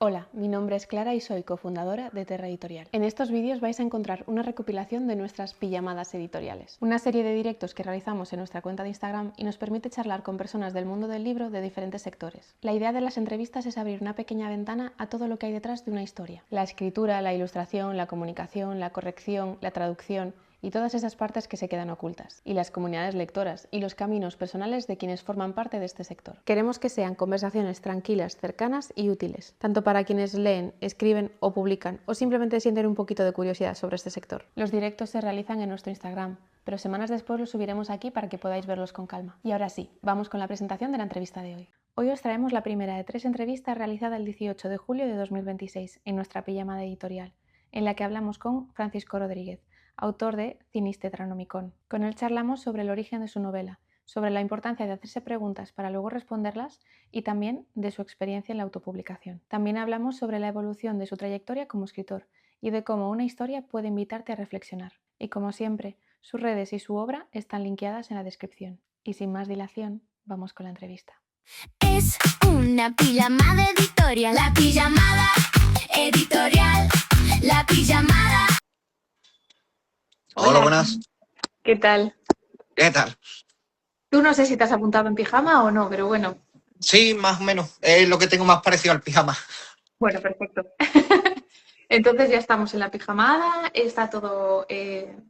Hola, mi nombre es Clara y soy cofundadora de Terra Editorial. En estos vídeos vais a encontrar una recopilación de nuestras pijamadas editoriales, una serie de directos que realizamos en nuestra cuenta de Instagram y nos permite charlar con personas del mundo del libro de diferentes sectores. La idea de las entrevistas es abrir una pequeña ventana a todo lo que hay detrás de una historia. La escritura, la ilustración, la comunicación, la corrección, la traducción y todas esas partes que se quedan ocultas, y las comunidades lectoras y los caminos personales de quienes forman parte de este sector. Queremos que sean conversaciones tranquilas, cercanas y útiles, tanto para quienes leen, escriben o publican, o simplemente sienten un poquito de curiosidad sobre este sector. Los directos se realizan en nuestro Instagram, pero semanas después los subiremos aquí para que podáis verlos con calma. Y ahora sí, vamos con la presentación de la entrevista de hoy. Hoy os traemos la primera de 3 entrevistas realizada el 18 de julio de 2026 en nuestra pijamada editorial, en la que hablamos con Francisco Rodríguez, autor de Cinis-Tetranomicon. Con él charlamos sobre el origen de su novela, sobre la importancia de hacerse preguntas para luego responderlas y también de su experiencia en la autopublicación. También hablamos sobre la evolución de su trayectoria como escritor y de cómo una historia puede invitarte a reflexionar. Y como siempre, sus redes y su obra están linkeadas en la descripción. Y sin más dilación, vamos con la entrevista. Es una pijamada editorial, la pijamada editorial, la pijamada. Hola, buenas. ¿Qué tal? ¿Qué tal? Tú no sé si te has apuntado en pijama o no, pero bueno. Sí, más o menos. Es lo que tengo más parecido al pijama. Bueno, perfecto. Entonces ya estamos en la pijamada, está todo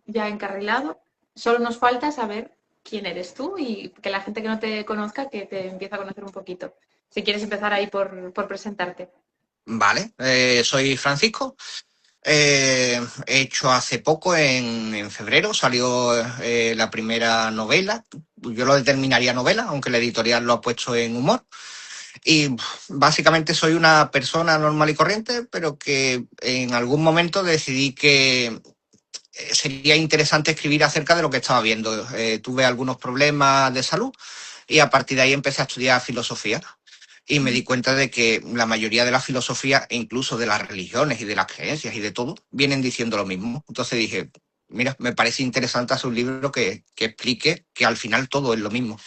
ya encarrilado. Solo nos falta saber quién eres tú y que la gente que no te conozca, que te empiece a conocer un poquito. Si quieres empezar ahí por presentarte. Vale, soy Francisco. He hecho hace poco, en febrero, salió la primera novela. Yo lo determinaría novela, aunque la editorial lo ha puesto en humor. Y básicamente soy una persona normal y corriente, pero que en algún momento decidí que sería interesante escribir acerca de lo que estaba viendo. Tuve algunos problemas de salud y a partir de ahí empecé a estudiar filosofía. Y me di cuenta de que la mayoría de las filosofías, e incluso de las religiones y de las creencias y de todo, vienen diciendo lo mismo. Entonces dije, mira, me parece interesante hacer un libro que explique que al final todo es lo mismo.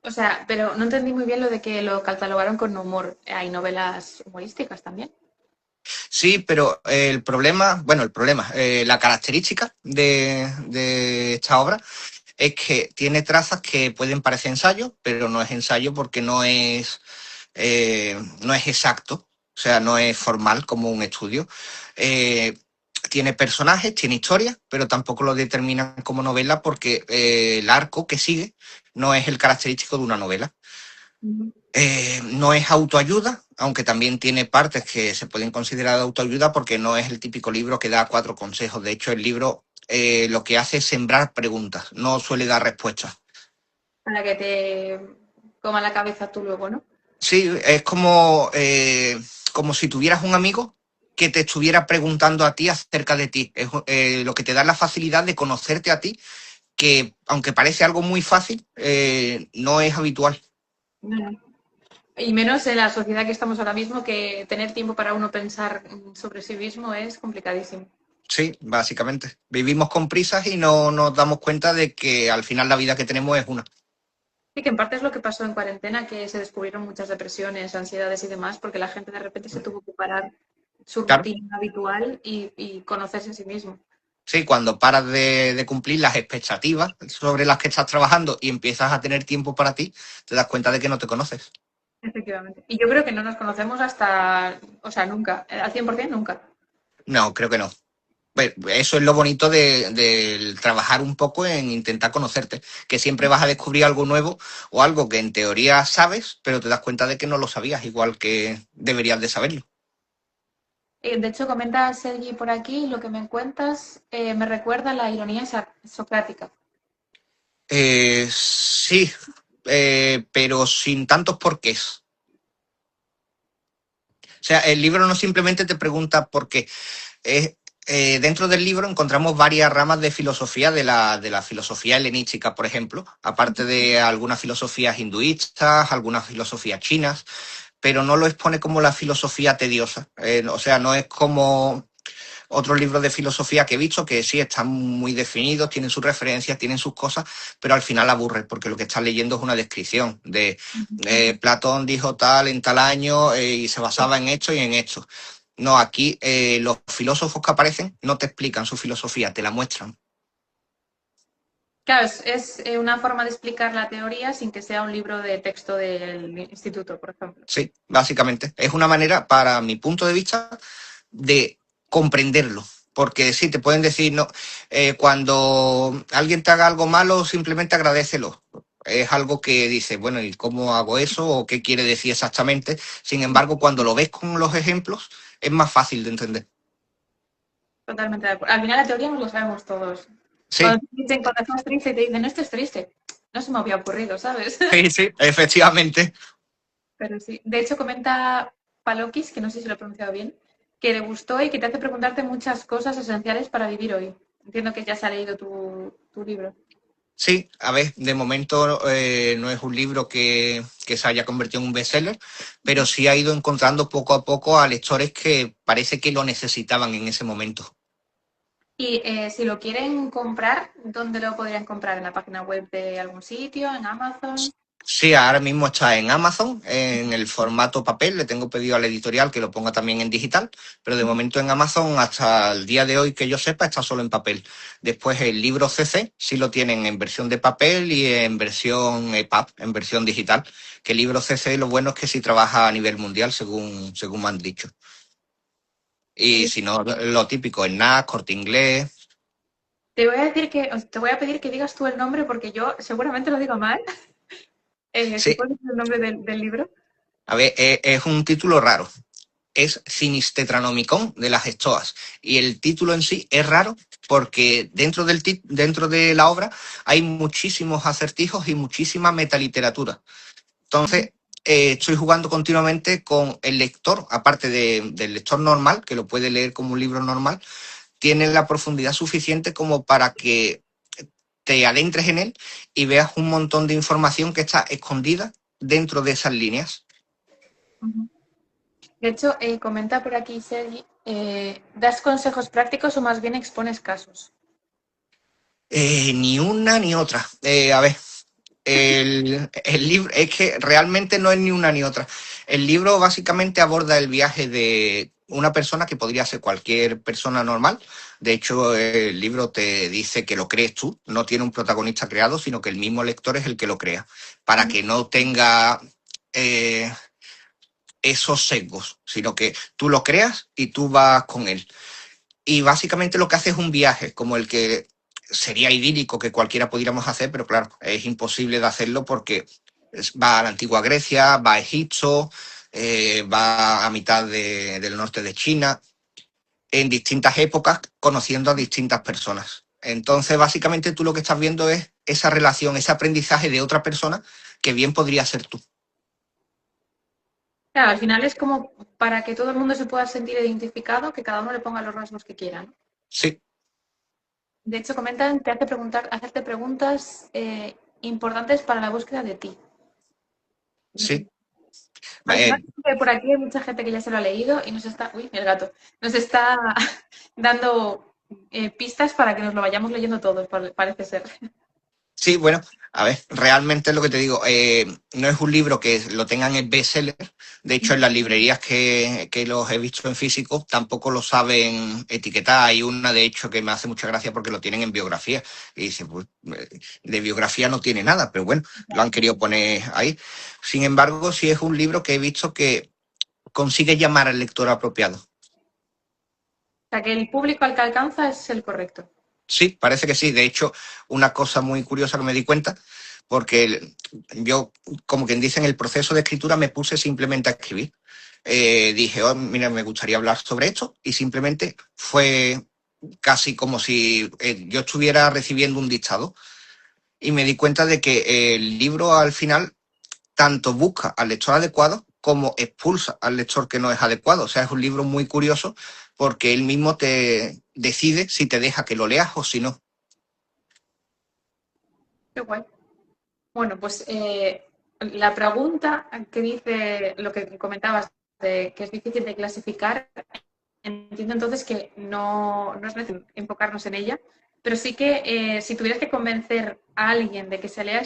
O sea, pero no entendí muy bien lo de que lo catalogaron con humor. Hay novelas humorísticas también. Sí, pero la característica de esta obra es que tiene trazas que pueden parecer ensayo, pero no es ensayo porque no es exacto, o sea, no es formal como un estudio. Eh, Tiene personajes, tiene historia, pero tampoco lo determinan como novela porque el arco que sigue no es el característico de una novela. No es autoayuda, aunque también tiene partes que se pueden considerar de autoayuda porque no es el típico libro que da 4 consejos. De hecho, el libro lo que hace es sembrar preguntas, no suele dar respuestas. Para que te coma la cabeza tú luego, ¿no? Sí, es como si tuvieras un amigo que te estuviera preguntando a ti acerca de ti. Es lo que te da la facilidad de conocerte a ti, que aunque parece algo muy fácil, no es habitual. No. Y menos en la sociedad que estamos ahora mismo, que tener tiempo para uno pensar sobre sí mismo es complicadísimo. Sí, básicamente. Vivimos con prisas y no nos damos cuenta de que al final la vida que tenemos es una. Y que en parte es lo que pasó en cuarentena, que se descubrieron muchas depresiones, ansiedades y demás, porque la gente de repente se tuvo que parar su Claro. rutina habitual y conocerse a sí mismo. Sí, cuando paras de cumplir las expectativas sobre las que estás trabajando y empiezas a tener tiempo para ti, te das cuenta de que no te conoces. Efectivamente. Y yo creo que no nos conocemos hasta, o sea, nunca, al 100% nunca. No, creo que no. Pues eso es lo bonito del trabajar un poco en intentar conocerte, que siempre vas a descubrir algo nuevo o algo que en teoría sabes, pero te das cuenta de que no lo sabías, igual que deberías de saberlo. De hecho, comenta Sergi por aquí, lo que me cuentas me recuerda a la ironía socrática. Sí, pero sin tantos porqués. O sea, el libro no simplemente te pregunta por qué. Es, Dentro del libro encontramos varias ramas de filosofía, de la filosofía helenística, por ejemplo, aparte de algunas filosofías hinduistas, algunas filosofías chinas, pero no lo expone como la filosofía tediosa. O sea, no es como otros libros de filosofía que he visto que sí están muy definidos, tienen sus referencias, tienen sus cosas, pero al final aburre, porque lo que estás leyendo es una descripción de Platón dijo tal en tal año y se basaba en esto y en esto. No, aquí los filósofos que aparecen no te explican su filosofía, te la muestran. Claro, es una forma de explicar la teoría sin que sea un libro de texto del instituto, por ejemplo. Sí, básicamente. Es una manera, para mi punto de vista, de comprenderlo. Porque sí, te pueden decir, no, cuando alguien te haga algo malo, simplemente agradécelo. Es algo que dice, bueno, ¿y cómo hago eso? ¿O qué quiere decir exactamente? Sin embargo, cuando lo ves con los ejemplos, es más fácil de entender. Totalmente de acuerdo. Al final la teoría nos lo sabemos todos. Sí, Cuando estás triste y te dicen, esto es triste, no se me había ocurrido, ¿sabes? sí, sí, efectivamente. Pero sí. De hecho, comenta Palokis, que no sé si lo he pronunciado bien, que le gustó y que te hace preguntarte muchas cosas esenciales para vivir hoy. Entiendo que ya se ha leído tu libro. Sí, a ver, de momento no es un libro que se haya convertido en un bestseller, pero sí ha ido encontrando poco a poco a lectores que parece que lo necesitaban en ese momento. Y si lo quieren comprar, ¿dónde lo podrían comprar? ¿En la página web de algún sitio? ¿En Amazon? Sí, ahora mismo está en Amazon, en el formato papel. Le tengo pedido al editorial que lo ponga también en digital, pero de momento en Amazon, hasta el día de hoy que yo sepa, está solo en papel. Después el libro CC sí lo tienen en versión de papel y en versión EPUB, en versión digital. Que el libro CC lo bueno es que sí trabaja a nivel mundial, según me han dicho. Y si no, lo típico, en NAS, Corte Inglés. Te voy a pedir que digas tú el nombre porque yo seguramente lo digo mal. Si Sí, puedes decir el nombre del libro. a ver, es un título raro. Es Cinistetranomicon de las estoas. Y el título en sí es raro porque dentro de la obra hay muchísimos acertijos y muchísima metaliteratura. Entonces, estoy jugando continuamente con el lector, aparte del lector normal, que lo puede leer como un libro normal, tiene la profundidad suficiente como para que te adentres en él y veas un montón de información que está escondida dentro de esas líneas. De hecho, comenta por aquí Sergi, ¿das consejos prácticos o más bien expones casos? Ni una ni otra. A ver, el libro es que realmente no es ni una ni otra. El libro básicamente aborda el viaje de una persona que podría ser cualquier persona normal. De hecho, el libro te dice que lo crees tú, no tiene un protagonista creado, sino que el mismo lector es el que lo crea, para que no tenga esos sesgos, sino que tú lo creas y tú vas con él. Y básicamente lo que hace es un viaje, como el que sería idílico que cualquiera pudiéramos hacer, pero claro, es imposible de hacerlo porque va a la antigua Grecia, va a Egipto, va a mitad del norte de China, en distintas épocas, conociendo a distintas personas. Entonces, básicamente tú lo que estás viendo es esa relación, ese aprendizaje de otra persona que bien podría ser tú. Claro, al final es como para que todo el mundo se pueda sentir identificado, que cada uno le ponga los rasgos que quiera, ¿no? Sí, De hecho, comentan, hacerte preguntas importantes para la búsqueda de ti. sí. Al final, Eh, por aquí hay mucha gente que ya se lo ha leído y nos está, uy, el gato, nos está dando pistas para que nos lo vayamos leyendo todos, parece ser. Sí, bueno, a ver, realmente es lo que te digo, no es un libro que lo tengan en bestseller. De hecho, en las librerías que los he visto en físico tampoco lo saben etiquetar. Hay una, de hecho, que me hace mucha gracia porque lo tienen en biografía. Y dice, pues, de biografía no tiene nada, pero bueno, lo han querido poner ahí. Sin embargo, sí es un libro que he visto que consigue llamar al lector apropiado. O sea, que el público al que alcanza es el correcto. Sí, parece que sí. De hecho, una cosa muy curiosa que me di cuenta, porque yo, como quien dice, en el proceso de escritura me puse simplemente a escribir. Dije, oh, mira, me gustaría hablar sobre esto, y simplemente fue casi como si yo estuviera recibiendo un dictado. Y me di cuenta de que el libro al final tanto busca al lector adecuado como expulsa al lector que no es adecuado. O sea, es un libro muy curioso porque él mismo te decide si te deja que lo leas o si no. Qué guay. Bueno, pues la pregunta que dice lo que comentabas de que es difícil de clasificar, entiendo entonces que no es necesario enfocarnos en ella, pero sí que si tuvieras que convencer a alguien de que se lea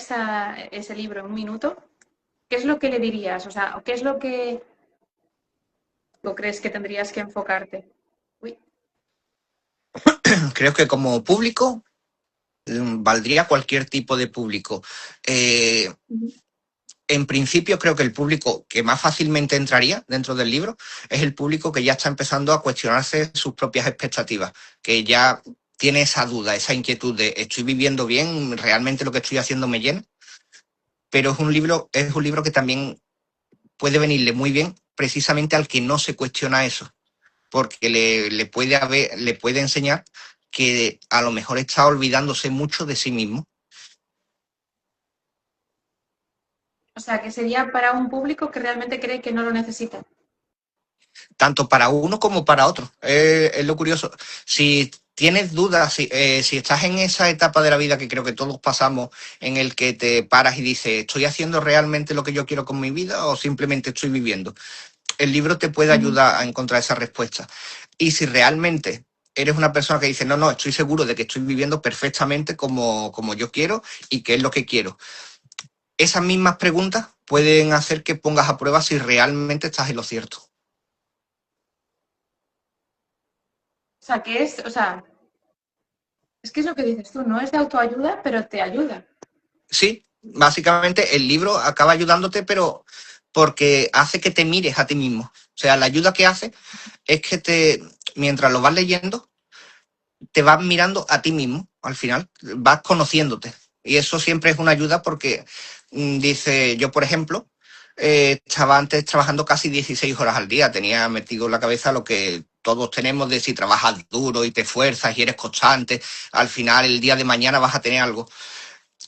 ese libro en un minuto, ¿qué es lo que le dirías? O sea, ¿qué es lo que tú crees que tendrías que enfocarte? Uy. Creo que como público valdría cualquier tipo de público. Ujú. En principio creo que el público que más fácilmente entraría dentro del libro es el público que ya está empezando a cuestionarse sus propias expectativas, que ya tiene esa duda, esa inquietud de ¿estoy viviendo bien? ¿Realmente lo que estoy haciendo me llena? Pero es un libro que también puede venirle muy bien precisamente al que no se cuestiona eso, porque le puede enseñar que a lo mejor está olvidándose mucho de sí mismo. O sea, que sería para un público que realmente cree que no lo necesita. Tanto para uno como para otro. Es lo curioso. Si tienes dudas, si estás en esa etapa de la vida que creo que todos pasamos, en el que te paras y dices, ¿estoy haciendo realmente lo que yo quiero con mi vida o simplemente estoy viviendo? El libro te puede Ujú. ayudar a encontrar esa respuesta. Y si realmente eres una persona que dice, no, no, estoy seguro de que estoy viviendo perfectamente como yo quiero y qué es lo que quiero. Esas mismas preguntas pueden hacer que pongas a prueba si realmente estás en lo cierto. O sea, es que es lo que dices tú, no es de autoayuda, pero te ayuda. Sí, básicamente el libro acaba ayudándote, pero porque hace que te mires a ti mismo. O sea, la ayuda que hace es que mientras lo vas leyendo, te vas mirando a ti mismo, al final, vas conociéndote. Y eso siempre es una ayuda porque, dice, yo por ejemplo, estaba antes trabajando casi 16 horas al día, tenía metido en la cabeza lo que todos tenemos de si trabajas duro y te esfuerzas y eres constante, al final el día de mañana vas a tener algo.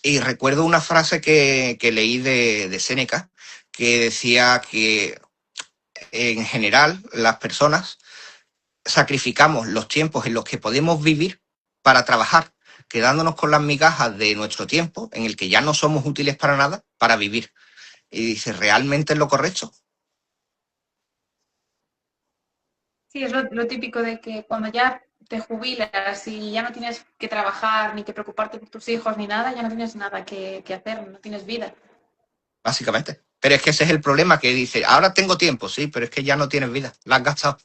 Y recuerdo una frase que leí de Séneca que decía que en general las personas sacrificamos los tiempos en los que podemos vivir para trabajar, quedándonos con las migajas de nuestro tiempo en el que ya no somos útiles para nada para vivir. Y dice, ¿realmente es lo correcto? Sí, es lo típico de que cuando ya te jubilas y ya no tienes que trabajar ni que preocuparte por tus hijos ni nada, ya no tienes nada que hacer, no tienes vida. Básicamente. Pero es que ese es el problema, que dice, ahora tengo tiempo, sí, pero es que ya no tienes vida, la has gastado.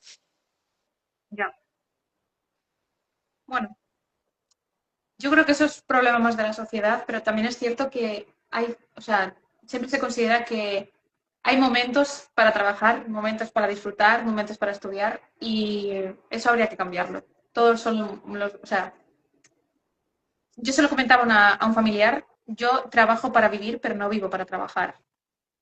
Ya. Bueno, yo creo que eso es problema más de la sociedad, pero también es cierto que o sea, siempre se considera que hay momentos para trabajar, momentos para disfrutar, momentos para estudiar y eso habría que cambiarlo. Todos son o sea, yo se lo comentaba a un familiar, yo trabajo para vivir, pero no vivo para trabajar.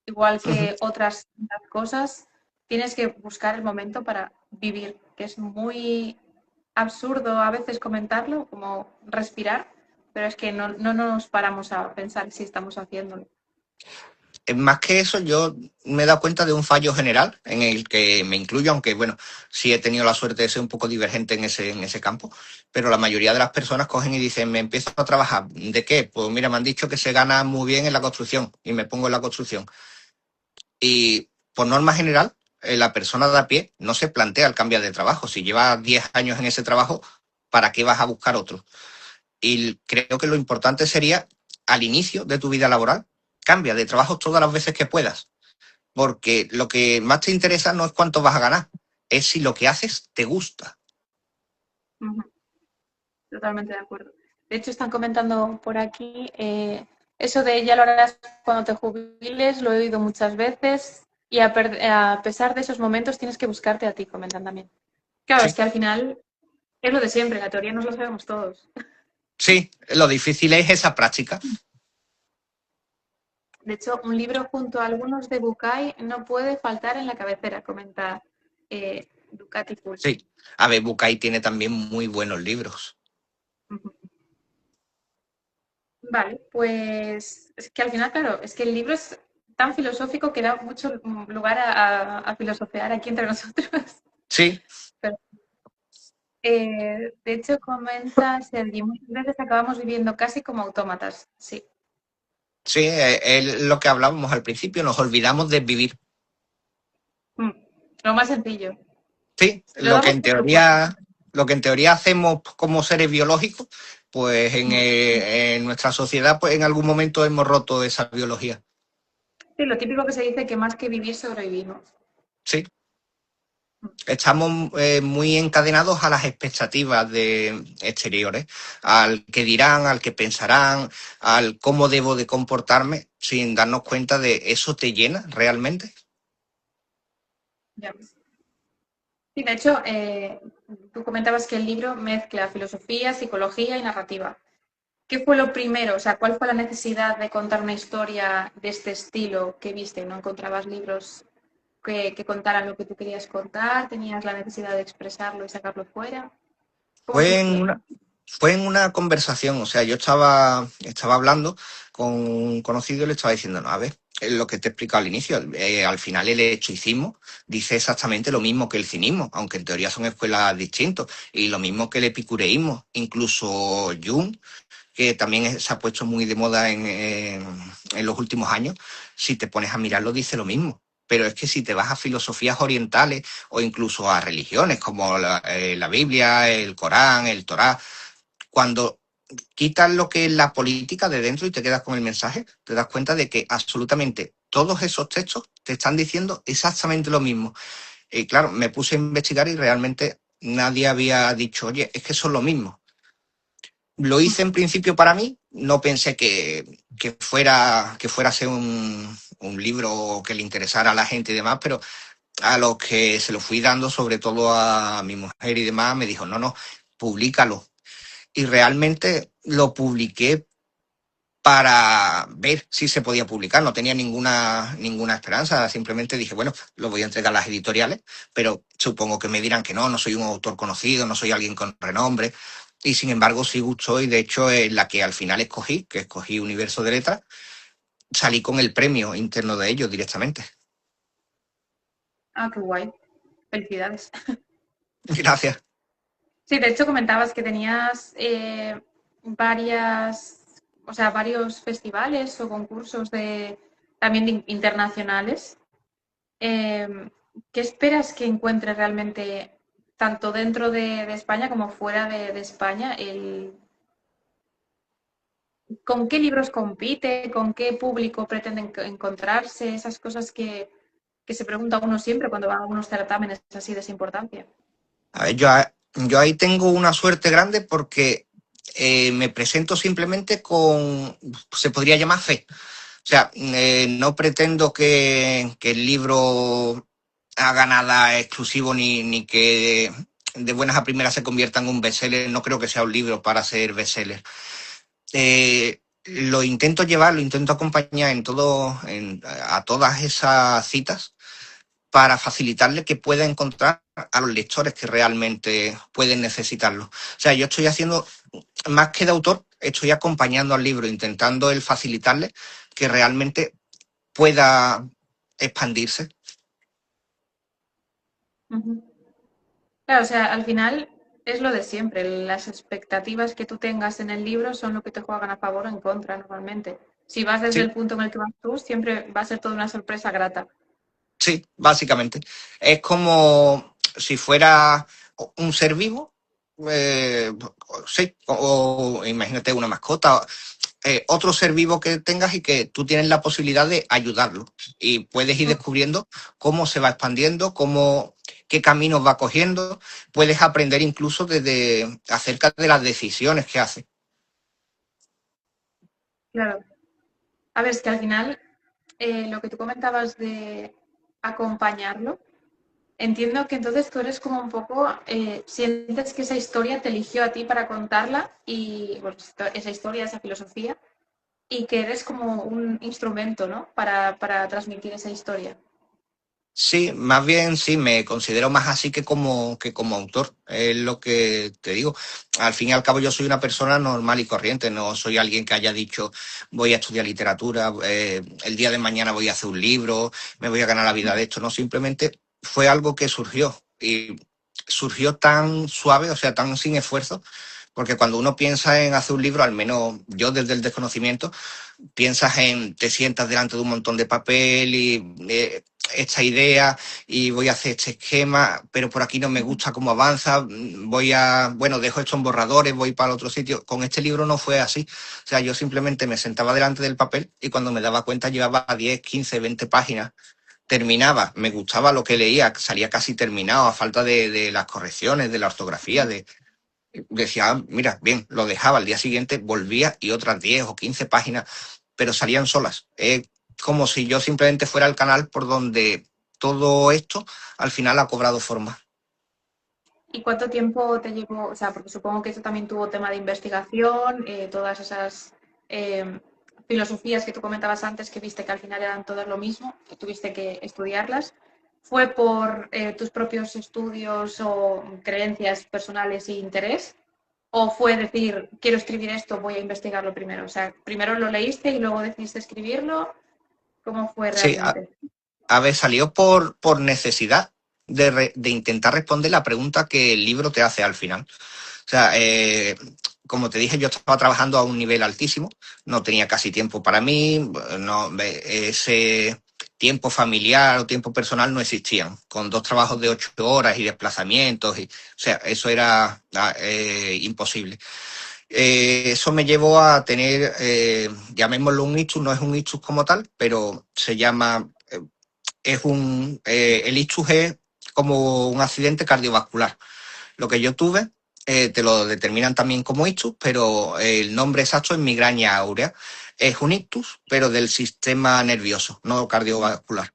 Igual Ujú. que otras cosas, tienes que buscar el momento para vivir, que es muy absurdo a veces comentarlo, como respirar, pero es que no nos paramos a pensar si estamos haciéndolo. Más que eso, yo me he dado cuenta de un fallo general en el que me incluyo, aunque bueno, sí he tenido la suerte de ser un poco divergente en ese campo, pero la mayoría de las personas cogen y dicen, me empiezo a trabajar. ¿De qué? Pues mira, me han dicho que se gana muy bien en la construcción y me pongo en la construcción. Y por norma general, la persona de a pie no se plantea el cambiar de trabajo. Si llevas 10 años en ese trabajo, ¿para qué vas a buscar otro? Y creo que lo importante sería, al inicio de tu vida laboral, cambia de trabajo todas las veces que puedas, porque lo que más te interesa no es cuánto vas a ganar, es si lo que haces te gusta. Ujú, totalmente de acuerdo. De hecho, están comentando por aquí, eso de ya lo harás cuando te jubiles, lo he oído muchas veces y a pesar de esos momentos tienes que buscarte a ti, comentan también. Claro, es Sí, que al final es lo de siempre, la teoría nos lo sabemos todos. sí, lo difícil es esa práctica. De hecho, un libro junto a algunos de Bucay no puede faltar en la cabecera, comenta Ducati Pulse. Sí, a ver, Bucay tiene también muy buenos libros. Vale, pues es que al final, claro, es que el libro es tan filosófico que da mucho lugar a filosofear aquí entre nosotros. Sí, Pero, de hecho, comenta Sergi, muchas veces acabamos viviendo casi como autómatas. Sí. sí, es lo que hablábamos al principio, nos olvidamos de vivir. Mm, lo más sencillo. Sí, Lo damos por supuesto. lo que en teoría hacemos como seres biológicos, pues en nuestra sociedad, pues en algún momento hemos roto esa biología. Sí, lo típico que se dice que más que vivir, sobrevivimos. Sí, estamos muy encadenados a las expectativas de exteriores, al que dirán, al que pensarán, al cómo debo de comportarme, sin darnos cuenta de eso te llena realmente. Ya. Sí, de hecho, tú comentabas que el libro mezcla filosofía, psicología y narrativa. ¿Qué fue lo primero? O sea, ¿cuál fue la necesidad de contar una historia de este estilo que viste? ¿No encontrabas libros que contaran lo que tú querías contar? ¿Tenías la necesidad de expresarlo y sacarlo fuera? ¿Cómo Fue en surgió? una, fue en una conversación, o sea, yo estaba hablando con un conocido y le estaba diciendo, no, a ver, es lo que te he explicado al inicio, al final el estoicismo dice exactamente lo mismo que el cinismo, aunque en teoría son escuelas distintas, y lo mismo que el epicureísmo, incluso Jung, que también se ha puesto muy de moda en los últimos años, si te pones a mirarlo dice lo mismo. Pero es que si te vas a filosofías orientales o incluso a religiones como la Biblia, el Corán, el Torá, cuando quitas lo que es la política de dentro y te quedas con el mensaje, te das cuenta de que absolutamente todos esos textos te están diciendo exactamente lo mismo. Y claro, me puse a investigar y realmente nadie había dicho, oye, es que son lo mismo. Lo hice en principio para mí, no pensé que fuera a ser un libro que le interesara a la gente y demás, pero a los que se lo fui dando, sobre todo a mi mujer y demás, me dijo, no, no, públicalo. Y realmente lo publiqué para ver si se podía publicar, no tenía ninguna esperanza, simplemente dije, bueno, lo voy a entregar a las editoriales, pero supongo que me dirán que no soy un autor conocido, no soy alguien con renombre, y sin embargo sí gustó, y de hecho la que al final escogí, que escogí Universo de Letras, salí con el premio interno de ellos directamente. Ah, qué guay. Felicidades. Gracias. Sí, de hecho comentabas que tenías o sea, varios festivales o concursos también internacionales. Eh, ¿Qué esperas que encuentre realmente, tanto dentro de España como fuera de España? ¿Con qué libros compite? ¿Con qué público pretenden encontrarse? Esas cosas que se pregunta uno siempre cuando va a unos certámenes así de esa importancia. A ver, yo ahí tengo una suerte grande porque me presento simplemente con, se podría llamar fe. O sea, no pretendo que el libro haga nada exclusivo ni que de buenas a primeras se convierta en un bestseller. No creo que sea un libro para ser bestseller. Lo intento llevar, lo intento acompañar a todas esas citas para facilitarle que pueda encontrar a los lectores que realmente pueden necesitarlo. O sea, yo estoy haciendo, más que de autor, estoy acompañando al libro, intentando el facilitarle que realmente pueda expandirse. Ujú. Claro, o sea, al final es lo de siempre. Las expectativas que tú tengas en el libro son lo que te juegan a favor o en contra normalmente. Si vas desde Sí, el punto en el que vas tú, siempre va a ser toda una sorpresa grata. sí, básicamente. Es como si fuera un ser vivo, eh, sí, o imagínate una mascota, otro ser vivo que tengas y que tú tienes la posibilidad de ayudarlo y puedes ir descubriendo cómo se va expandiendo, qué caminos va cogiendo, puedes aprender incluso acerca de las decisiones que hace. Claro. A ver, es que al final lo que tú comentabas de acompañarlo, entiendo que entonces tú eres como un poco, sientes que esa historia te eligió a ti para contarla y bueno, esa historia, esa filosofía, y que eres como un instrumento, ¿no? Para transmitir esa historia. Sí, más bien sí, me considero más así que como autor, es lo que te digo. Al fin y al cabo yo soy una persona normal y corriente, no soy alguien que haya dicho voy a estudiar literatura, el día de mañana voy a hacer un libro, me voy a ganar la vida de esto, no, simplemente fue algo que surgió y surgió tan suave, o sea, tan sin esfuerzo, porque cuando uno piensa en hacer un libro, al menos yo desde el desconocimiento, piensas te sientas delante de un montón de papel y esta idea y voy a hacer este esquema, pero por aquí no me gusta cómo avanza, bueno, dejo esto en borradores, voy para otro sitio. Con este libro no fue así. O sea, yo simplemente me sentaba delante del papel y cuando me daba cuenta llevaba 10, 15, 20 páginas. Terminaba, me gustaba lo que leía, salía casi terminado a falta de las correcciones, de la ortografía, decía, mira, bien, lo dejaba, al día siguiente volvía y otras 10 o 15 páginas, pero salían solas. Como si yo simplemente fuera el canal por donde todo esto al final ha cobrado forma. ¿Y cuánto tiempo te llevó? O sea, porque supongo que eso también tuvo tema de investigación, todas esas filosofías que tú comentabas antes, que viste que al final eran todas lo mismo, que tuviste que estudiarlas. ¿Fue por tus propios estudios o creencias personales e interés? ¿O fue decir, quiero escribir esto, voy a investigarlo primero? O sea, primero lo leíste y luego decidiste escribirlo. ¿Cómo fue Sí, realmente? a ver, salió por necesidad de intentar responder la pregunta que el libro te hace al final. O sea, como te dije, yo estaba trabajando a un nivel altísimo, no tenía casi tiempo para mí, ese tiempo familiar o tiempo personal no existían, con 2 trabajos de 8 horas y desplazamientos, o sea, eso era imposible. Eso me llevó a tener, llamémoslo un ictus, no es un ictus como tal, pero se llama, el ictus es como un accidente cardiovascular. Lo que yo tuve, te lo determinan también como ictus, pero el nombre exacto es migraña áurea. Es un ictus, pero del sistema nervioso, no cardiovascular.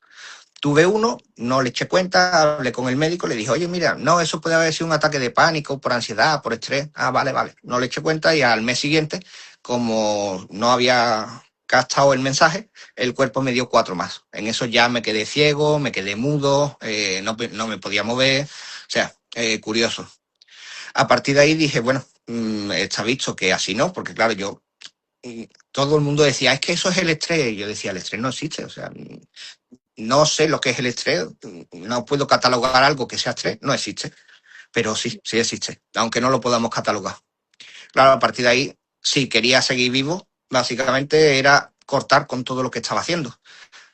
Tuve uno, no le eché cuenta, hablé con el médico, le dije, oye, mira, no, eso puede haber sido un ataque de pánico, por ansiedad, por estrés. Ah, vale. No le eché cuenta y al mes siguiente, como no había captado el mensaje, el cuerpo me dio 4 más. En eso ya me quedé ciego, me quedé mudo, no me podía mover. O sea, curioso. A partir de ahí dije, bueno, está visto que así no, porque claro, todo el mundo decía, es que eso es el estrés. Y yo decía, el estrés no existe, o sea, no sé lo que es el estrés, no puedo catalogar algo que sea estrés, no existe, pero sí existe, aunque no lo podamos catalogar. Claro, a partir de ahí, si quería seguir vivo, básicamente era cortar con todo lo que estaba haciendo,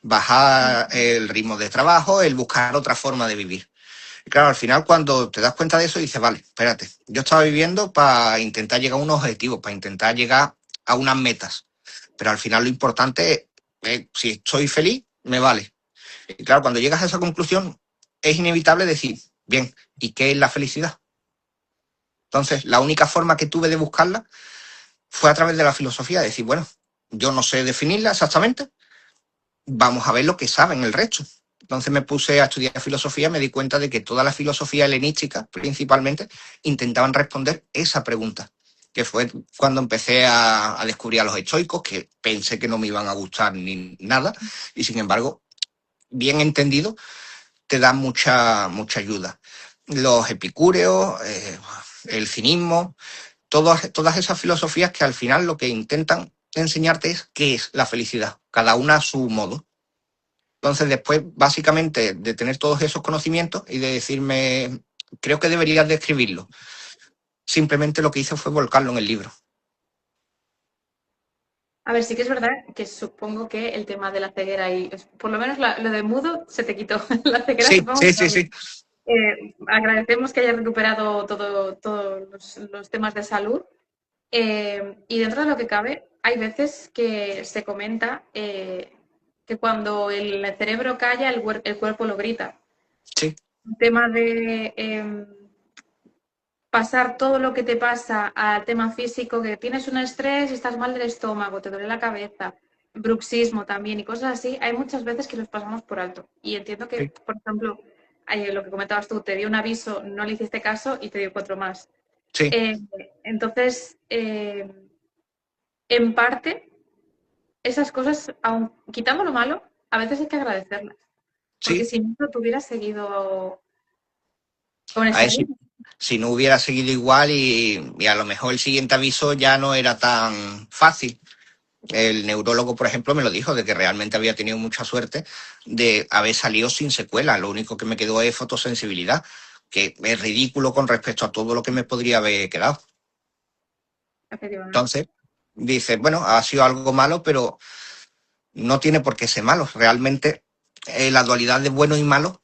bajar el ritmo de trabajo, el buscar otra forma de vivir. Y claro, al final cuando te das cuenta de eso, dices, vale, espérate, yo estaba viviendo para intentar llegar a unos objetivos, para intentar llegar a unas metas, pero al final lo importante es, si estoy feliz, me vale. Y claro, cuando llegas a esa conclusión, es inevitable decir, bien, ¿y qué es la felicidad? Entonces, la única forma que tuve de buscarla fue a través de la filosofía, de decir, bueno, yo no sé definirla exactamente, vamos a ver lo que saben el resto. Entonces me puse a estudiar filosofía, me di cuenta de que toda la filosofía helenística, principalmente, intentaban responder esa pregunta, que fue cuando empecé a descubrir a los estoicos, que pensé que no me iban a gustar ni nada, y sin embargo, bien entendido, te da mucha ayuda. Los epicúreos, el cinismo, todas esas filosofías que al final lo que intentan enseñarte es qué es la felicidad, cada una a su modo. Entonces después, básicamente, de tener todos esos conocimientos y de decirme, creo que deberías de escribirlo, simplemente lo que hice fue volcarlo en el libro. A ver, sí que es verdad que supongo que el tema de la ceguera y por lo menos lo de mudo se te quitó. La ceguera Sí, supongo que sí. también. Agradecemos que hayas recuperado todos los temas de salud. Y dentro de lo que cabe, hay veces que se comenta que cuando el cerebro calla, el cuerpo lo grita. Sí. El tema de pasar todo lo que te pasa al tema físico, que tienes un estrés, estás mal del estómago, te duele la cabeza, bruxismo también y cosas así, hay muchas veces que los pasamos por alto. Y entiendo que, Sí. por ejemplo, lo que comentabas tú, te dio un aviso, no le hiciste caso y te dio 4 más. Sí. Entonces, en parte, esas cosas, aun quitando lo malo, a veces hay que agradecerlas. Porque Sí. si no, te hubieras seguido con A ese ver ritmo. si no hubiera seguido igual y a lo mejor el siguiente aviso ya no era tan fácil. El neurólogo, por ejemplo, me lo dijo, de que realmente había tenido mucha suerte de haber salido sin secuela. Lo único que me quedó es fotosensibilidad, que es ridículo con respecto a todo lo que me podría haber quedado. Efectivamente. Entonces, dices, bueno, ha sido algo malo, pero no tiene por qué ser malo. Realmente la dualidad de bueno y malo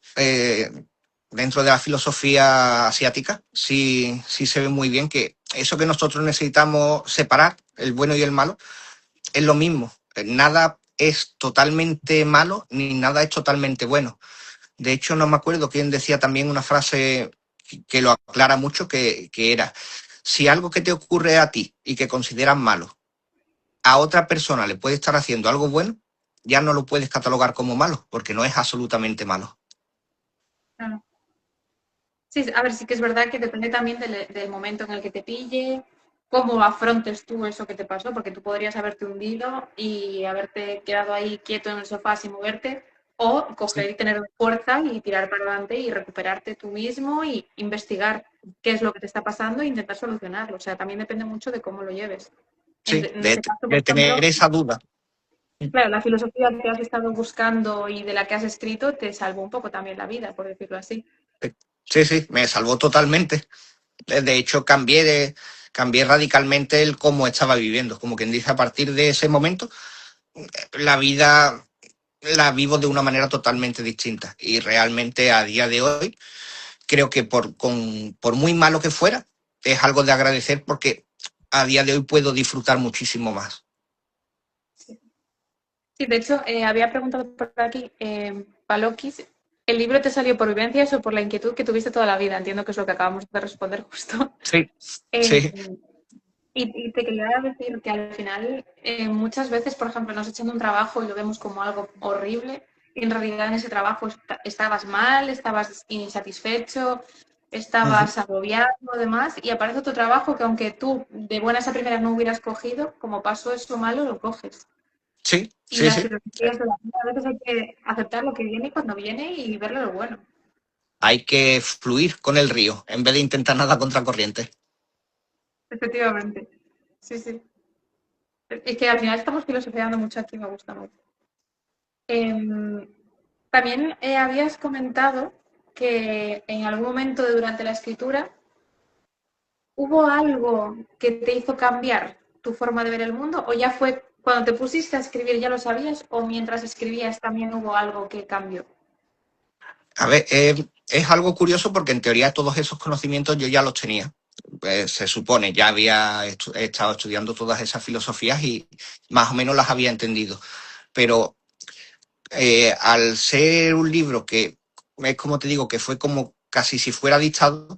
dentro de la filosofía asiática, sí se ve muy bien que eso que nosotros necesitamos separar, el bueno y el malo, es lo mismo. Nada es totalmente malo ni nada es totalmente bueno. De hecho, no me acuerdo quién decía también una frase que lo aclara mucho, que era, si algo que te ocurre a ti y que consideras malo, a otra persona le puede estar haciendo algo bueno, ya no lo puedes catalogar como malo, porque no es absolutamente malo. Claro. Sí, a ver, sí que es verdad que depende también del momento en el que te pille, cómo afrontes tú eso que te pasó, porque tú podrías haberte hundido y haberte quedado ahí quieto en el sofá sin moverte, o coger Sí, y tener fuerza y tirar para adelante y recuperarte tú mismo y investigar qué es lo que te está pasando e intentar solucionarlo. O sea, también depende mucho de cómo lo lleves. En, sí, en ese caso, por de tener ejemplo, esa duda. claro, la filosofía que has estado buscando y de la que has escrito te salvó un poco también la vida, por decirlo así. Sí, sí, me salvó totalmente. De hecho, cambié radicalmente el cómo estaba viviendo. Como quien dice, a partir de ese momento, la vida la vivo de una manera totalmente distinta. Y realmente a día de hoy, creo que por muy malo que fuera, es algo de agradecer porque a día de hoy puedo disfrutar muchísimo más. Sí, de hecho, había preguntado por aquí, Palokis, ¿el libro te salió por vivencias o por la inquietud que tuviste toda la vida? Entiendo que es lo que acabamos de responder justo. Sí, Eh, sí. y te quería decir que al final, muchas veces, por ejemplo, nos echan un trabajo y lo vemos como algo horrible, y en realidad en ese trabajo estabas mal, estabas insatisfecho, Ujú. estabas agobiado, demás, y aparece otro trabajo que aunque tú de buenas a primeras no hubieras cogido, como pasó eso malo, lo coges. Sí, Y sí, las sí. filosofías de la vida, a veces hay que aceptar lo que viene cuando viene y verle lo bueno. Hay que fluir con el río en vez de intentar nada contracorriente. Efectivamente. Sí, sí. Es que al final estamos filosofeando mucho aquí, me gusta mucho. Em, también habías comentado que en algún momento durante la escritura hubo algo que te hizo cambiar tu forma de ver el mundo, o ya fue cuando te pusiste a escribir ya lo sabías, o mientras escribías también hubo algo que cambió. A ver, es algo curioso porque en teoría todos esos conocimientos yo ya los tenía. Se supone, ya había estado estudiando todas esas filosofías y más o menos las había entendido. Pero al ser un libro que es como te digo, que fue como casi si fuera dictado,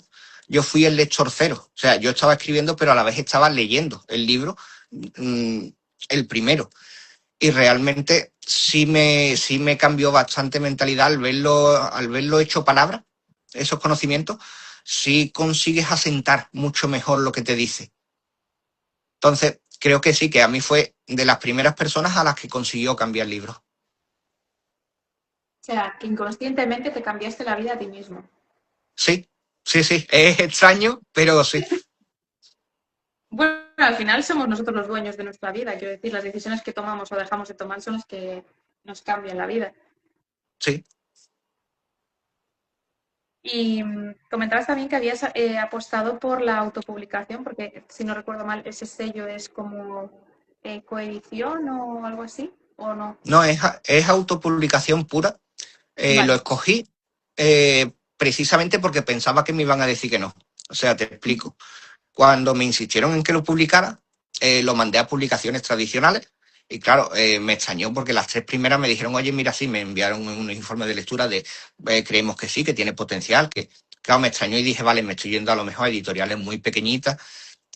yo fui el lector cero. O sea, yo estaba escribiendo, pero a la vez estaba leyendo el libro, mm, el primero. Y realmente sí me cambió bastante mentalidad al verlo hecho palabra, esos conocimientos, sí consigues asentar mucho mejor lo que te dice. Entonces, creo que sí, que a mí fue de las primeras personas a las que consiguió cambiar libros. O sea, que inconscientemente te cambiaste la vida a ti mismo. Sí, sí, sí, es extraño, pero sí, Bueno, al final somos nosotros los dueños de nuestra vida. Quiero decir, las decisiones que tomamos o dejamos de tomar son las que nos cambian la vida. sí. Y comentabas también que habías apostado por la autopublicación, porque si no recuerdo mal, ese sello es como coedición o algo así, ¿o no? No, es autopublicación pura. Lo Vale. escogí precisamente porque pensaba que me iban a decir que no. O sea, te explico. Cuando me insistieron en que lo publicara, lo mandé a publicaciones tradicionales y claro, me extrañó porque las tres primeras me dijeron, oye, mira, sí, me enviaron un informe de lectura de creemos que sí, que tiene potencial, que claro, me extrañó y dije, vale, me estoy yendo a lo mejor a editoriales muy pequeñitas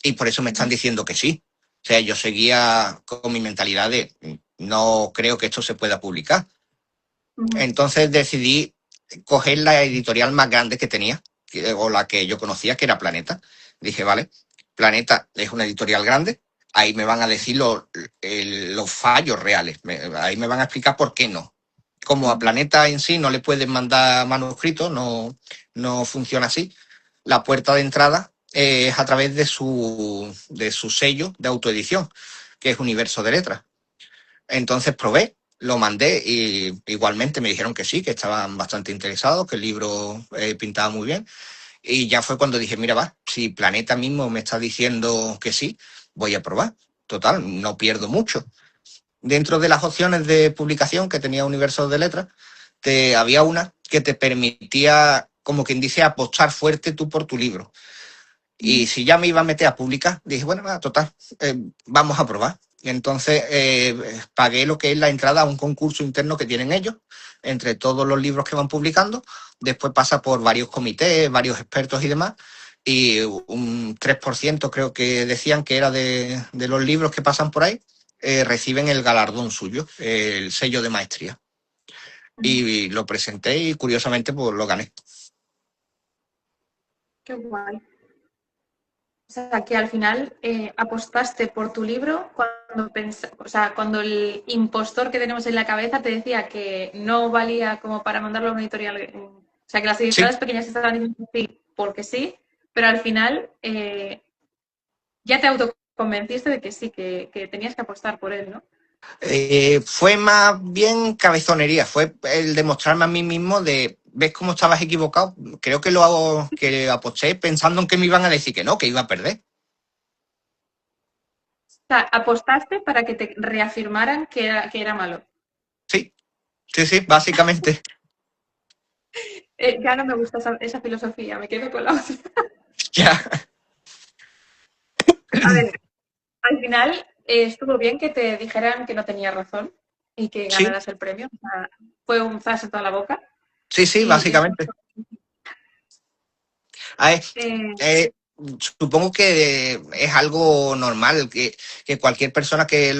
y por eso me están diciendo que sí. O sea, yo seguía con mi mentalidad de no creo que esto se pueda publicar. Ujú. Entonces decidí coger la editorial más grande que tenía, o la que yo conocía, que era Planeta. Dije, vale, Planeta es una editorial grande, ahí me van a decir los fallos reales, ahí me van a explicar por qué no. Como a Planeta en sí no le pueden mandar manuscritos, no funciona así, la puerta de entrada es a través de su sello de autoedición, que es Universo de Letras. Entonces probé, lo mandé y igualmente me dijeron que sí, que estaban bastante interesados, que el libro pintaba muy bien. Y ya fue cuando dije, mira, va, si Planeta mismo me está diciendo que sí, voy a probar. Total, no pierdo mucho. Dentro de las opciones de publicación que tenía Universo de Letras, había una que te permitía, como quien dice, apostar fuerte tú por tu libro. Y si ya me iba a meter a publicar, dije, bueno, nada, total, vamos a probar. Y entonces pagué lo que es la entrada a un concurso interno que tienen ellos, entre todos los libros que van publicando. Después pasa por varios comités, varios expertos y demás. Y un 3% creo que decían que era de los libros que pasan por ahí, reciben el galardón suyo, el sello de maestría. Y lo presenté y curiosamente pues lo gané. Qué guay. O sea, que al final apostaste por tu libro cuando el impostor que tenemos en la cabeza te decía que no valía como para mandarlo a una editorial. O sea, que las editoriales pequeñas estaban diciendo sí porque sí, pero al final ya te autoconvenciste de que sí, que tenías que apostar por él, ¿no? Fue más bien cabezonería, fue el demostrarme a mí mismo de, ¿ves cómo estabas equivocado? Creo que que aposté pensando en que me iban a decir que no, que iba a perder. O sea, apostaste para que te reafirmaran que era malo. Sí, básicamente. Ya no me gusta esa filosofía, me quedo con la otra. Ya. A ver, al final estuvo bien que te dijeran que no tenías razón y que Sí, ganaras el premio. O sea, fue un zas en toda la boca. sí, Y básicamente. A ver, eh, supongo que es algo normal, que cualquier persona que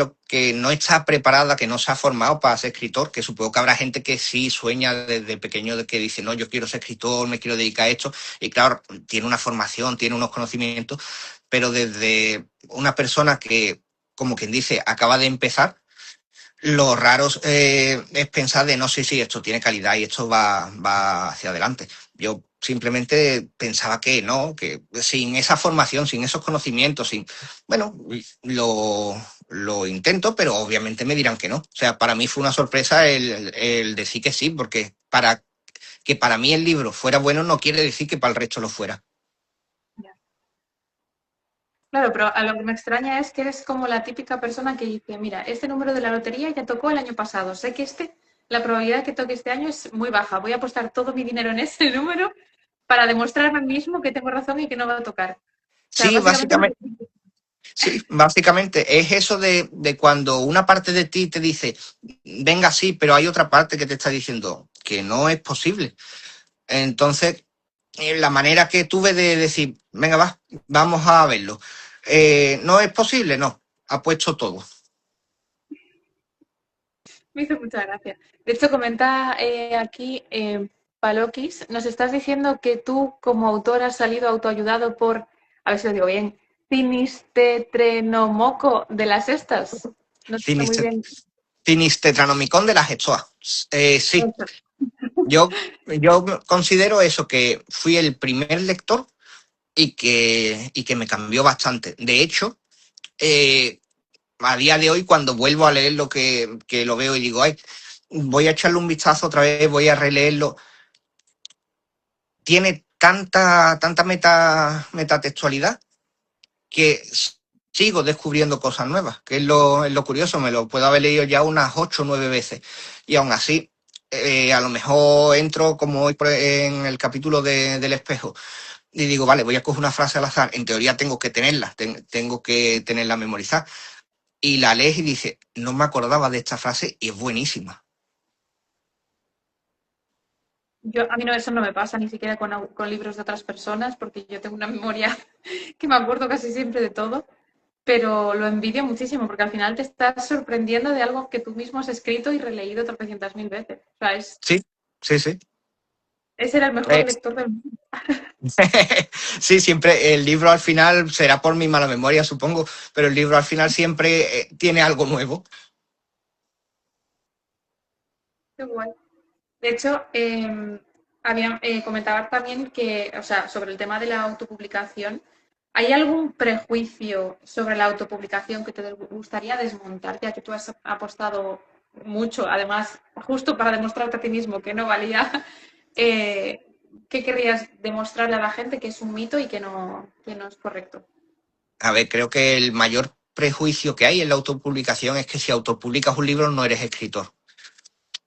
no está preparada, que no se ha formado para ser escritor, que supongo que habrá gente que sí sueña desde pequeño de que dice, no, yo quiero ser escritor, me quiero dedicar a esto, y claro, tiene una formación, tiene unos conocimientos, pero desde una persona que, como quien dice, acaba de empezar, lo raro es pensar de no, sí, esto tiene calidad y esto va hacia adelante. Yo simplemente pensaba que no, que sin esa formación, sin esos conocimientos, bueno, lo intento, pero obviamente me dirán que no. O sea, para mí fue una sorpresa el decir que sí, porque que para mí el libro fuera bueno no quiere decir que para el resto lo fuera. claro, pero a lo que me extraña es que eres como la típica persona que dice, mira, este número de la lotería ya tocó el año pasado, sé que la probabilidad de que toque este año es muy baja, voy a apostar todo mi dinero en ese número para demostrarme a mí mismo que tengo razón y que no va a tocar. O sea, Sí, básicamente básicamente. Sí, básicamente es eso de cuando una parte de ti te dice, venga, sí, pero hay otra parte que te está diciendo que no es posible. Entonces, la manera que tuve de decir, venga, vamos a verlo. No es posible, no, apuesto todo. me hizo mucha gracia. De hecho, comenta aquí Palokis, nos estás diciendo que tú como autor has salido autoayudado por, a ver si lo digo bien, Cinistetrenomoko de las estas. No sé muy Ciniste- bien. Cinistetranomicon de las Estoas. Sí, Eso. yo considero eso, que fui el primer lector y que me cambió bastante. De hecho, a día de hoy, cuando vuelvo a leer que lo veo y digo, ay, voy a echarle un vistazo otra vez, voy a releerlo, tiene tanta metatextualidad que sigo descubriendo cosas nuevas, que es lo curioso, me lo puedo haber leído ya unas 8 o 9 veces. Y aún así, a lo mejor entro como hoy en el capítulo del espejo y digo, vale, voy a coger una frase al azar, en teoría tengo que tenerla, tengo que tenerla memorizada. Y la lees y dices, no me acordaba de esta frase y es buenísima. A mí no, eso no me pasa ni siquiera con libros de otras personas, porque yo tengo una memoria que me acuerdo casi siempre de todo, pero lo envidio muchísimo, porque al final te estás sorprendiendo de algo que tú mismo has escrito y releído tropecientas mil veces. O sea, Sí, sí. es ser el mejor lector del mundo. Sí, siempre el libro al final será por mi mala memoria, supongo, pero el libro al final siempre tiene algo nuevo. Qué guay. De hecho, comentaba también que, o sea, sobre el tema de la autopublicación, ¿hay algún prejuicio sobre la autopublicación que te gustaría desmontar, ya que tú has apostado mucho, además, justo para demostrarte a ti mismo que no valía? ¿Qué querrías demostrarle a la gente que es un mito y que no es correcto? A ver, creo que el mayor prejuicio que hay en la autopublicación es que si autopublicas un libro no eres escritor.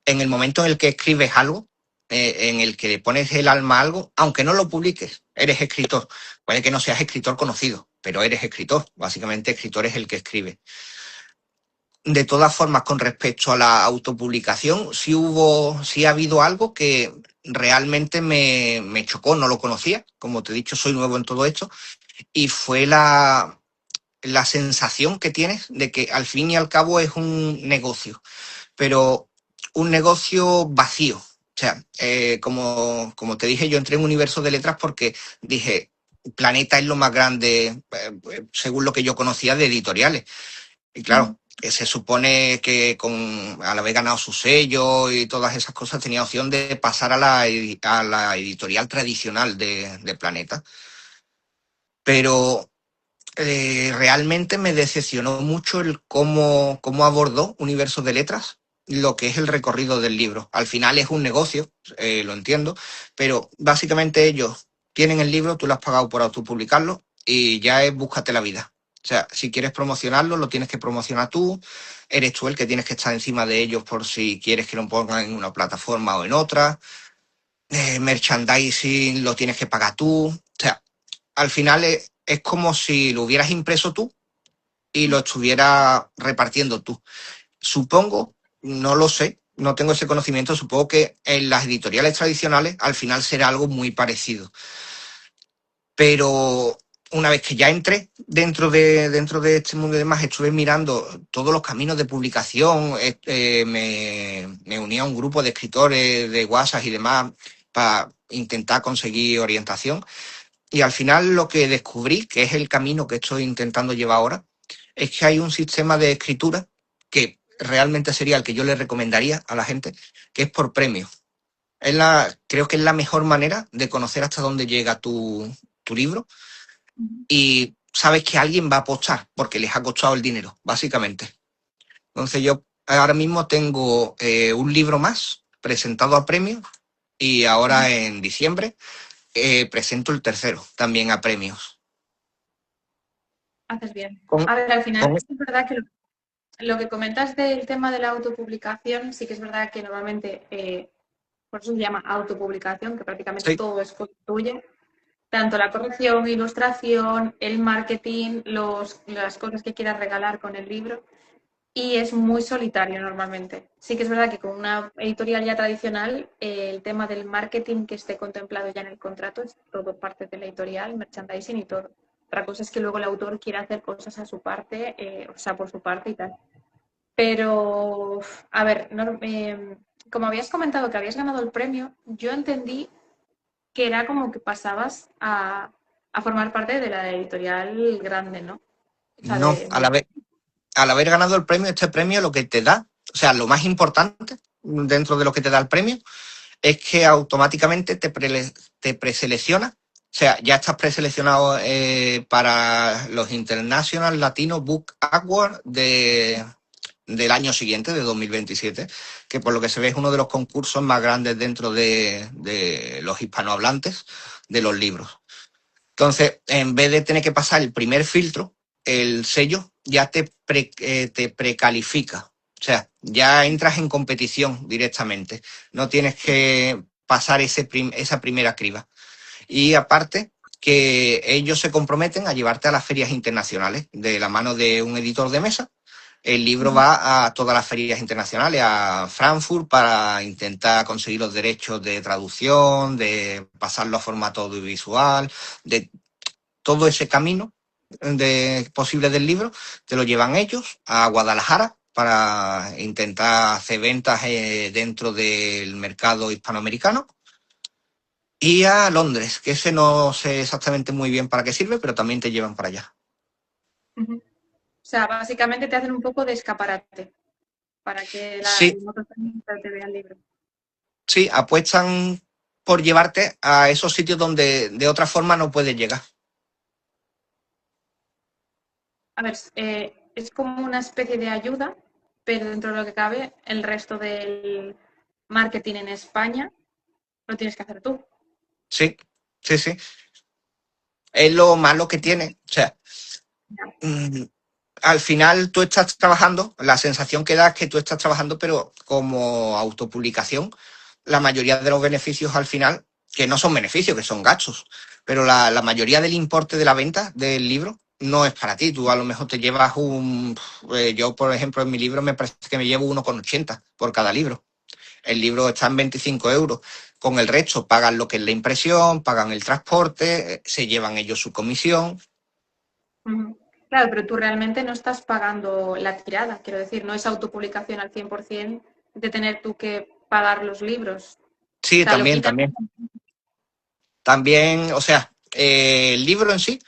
en el momento en el que escribes algo, en el que le pones el alma a algo, aunque no lo publiques, eres escritor. Puede que no seas escritor conocido, pero eres escritor. Básicamente, escritor es el que escribe. De todas formas, con respecto a la autopublicación, sí ha habido algo que realmente me chocó, no lo conocía. Como te he dicho, soy nuevo en todo esto. Y fue la sensación que tienes de que al fin y al cabo es un negocio, pero un negocio vacío. O sea, como te dije, yo entré en un universo de letras porque dije, Planeta es lo más grande, según lo que yo conocía de editoriales. Y claro, se supone que al haber ganado su sello y todas esas cosas tenía opción de pasar a la editorial tradicional de Planeta. Pero realmente me decepcionó mucho el cómo abordó Universo de Letras lo que es el recorrido del libro. Al final es un negocio, lo entiendo, pero básicamente ellos tienen el libro, tú lo has pagado por autopublicarlo y ya es búscate la vida. O sea, si quieres promocionarlo, lo tienes que promocionar tú, eres tú el que tienes que estar encima de ellos por si quieres que lo pongan en una plataforma o en otra. Merchandising lo tienes que pagar tú. O sea, al final es como si lo hubieras impreso tú y lo estuvieras repartiendo tú. Supongo, no lo sé, no tengo ese conocimiento, supongo que en las editoriales tradicionales al final será algo muy parecido. Pero una vez que ya entré dentro de este mundo y demás, estuve mirando todos los caminos de publicación, me uní a un grupo de escritores de WhatsApp y demás para intentar conseguir orientación. Y al final lo que descubrí, que es el camino que estoy intentando llevar ahora, es que hay un sistema de escritura que realmente sería el que yo le recomendaría a la gente, que es por premios. Creo que es la mejor manera de conocer hasta dónde llega tu libro y sabes que alguien va a apostar porque les ha costado el dinero, básicamente. Entonces yo ahora mismo tengo un libro más presentado a premios y ahora en diciembre presento el tercero también a premios. Haces bien. Con- A ver, al final con- es verdad que lo que comentas del tema de la autopublicación, sí que es verdad que normalmente, por eso se llama autopublicación, que prácticamente sí, todo es cosa tuya. Tanto la corrección, ilustración, el marketing, las cosas que quieras regalar con el libro. Y es muy solitario normalmente. Sí que es verdad que con una editorial ya tradicional, el tema del marketing que esté contemplado ya en el contrato es todo parte de la editorial, merchandising y todo. Otra cosa es que luego el autor quiera hacer cosas a su parte, o sea, por su parte y tal. Pero, a ver, como habías comentado que habías ganado el premio, yo entendí que era como que pasabas a formar parte de la editorial grande, ¿no? O sea, no, al haber ganado el premio, este premio lo que te da, o sea, lo más importante dentro de lo que te da el premio, es que automáticamente te preselecciona. O sea, ya estás preseleccionado para los International Latino Book Awards del año siguiente, de 2027, que por lo que se ve es uno de los concursos más grandes dentro de los hispanohablantes de los libros. Entonces, en vez de tener que pasar el primer filtro, el sello ya te precalifica. O sea, ya entras en competición directamente. No tienes que pasar esa primera criba. Y aparte, que ellos se comprometen a llevarte a las ferias internacionales de la mano de un editor de mesa. El libro va a todas las ferias internacionales, a Frankfurt, para intentar conseguir los derechos de traducción, de pasarlo a formato audiovisual, de todo ese camino posible del libro, te lo llevan ellos a Guadalajara para intentar hacer ventas dentro del mercado hispanoamericano. Y a Londres, que ese no sé exactamente muy bien para qué sirve, pero también te llevan para allá. Ujú. O sea, básicamente te hacen un poco de escaparate para que Sí, el otro también te vea el libro. sí, apuestan por llevarte a esos sitios donde de otra forma no puedes llegar. A ver, es como una especie de ayuda, pero dentro de lo que cabe, el resto del marketing en España lo tienes que hacer tú. Sí, sí, sí. Es lo malo que tiene. O sea, mm, al final tú estás trabajando, la sensación que da es que tú estás trabajando, pero como autopublicación, la mayoría de los beneficios al final, que no son beneficios, que son gastos, pero la mayoría del importe de la venta del libro no es para ti. Tú a lo mejor te llevas yo, por ejemplo, en mi libro me parece que me llevo 1,80 por cada libro. El libro está en 25 euros. Con el resto pagan lo que es la impresión, pagan el transporte, se llevan ellos su comisión. Ujú. Claro, pero tú realmente no estás pagando la tirada, quiero decir, no es autopublicación al 100% de tener tú que pagar los libros. O Sí, sea, lo también, quitan. también. También, o sea, el libro en sí,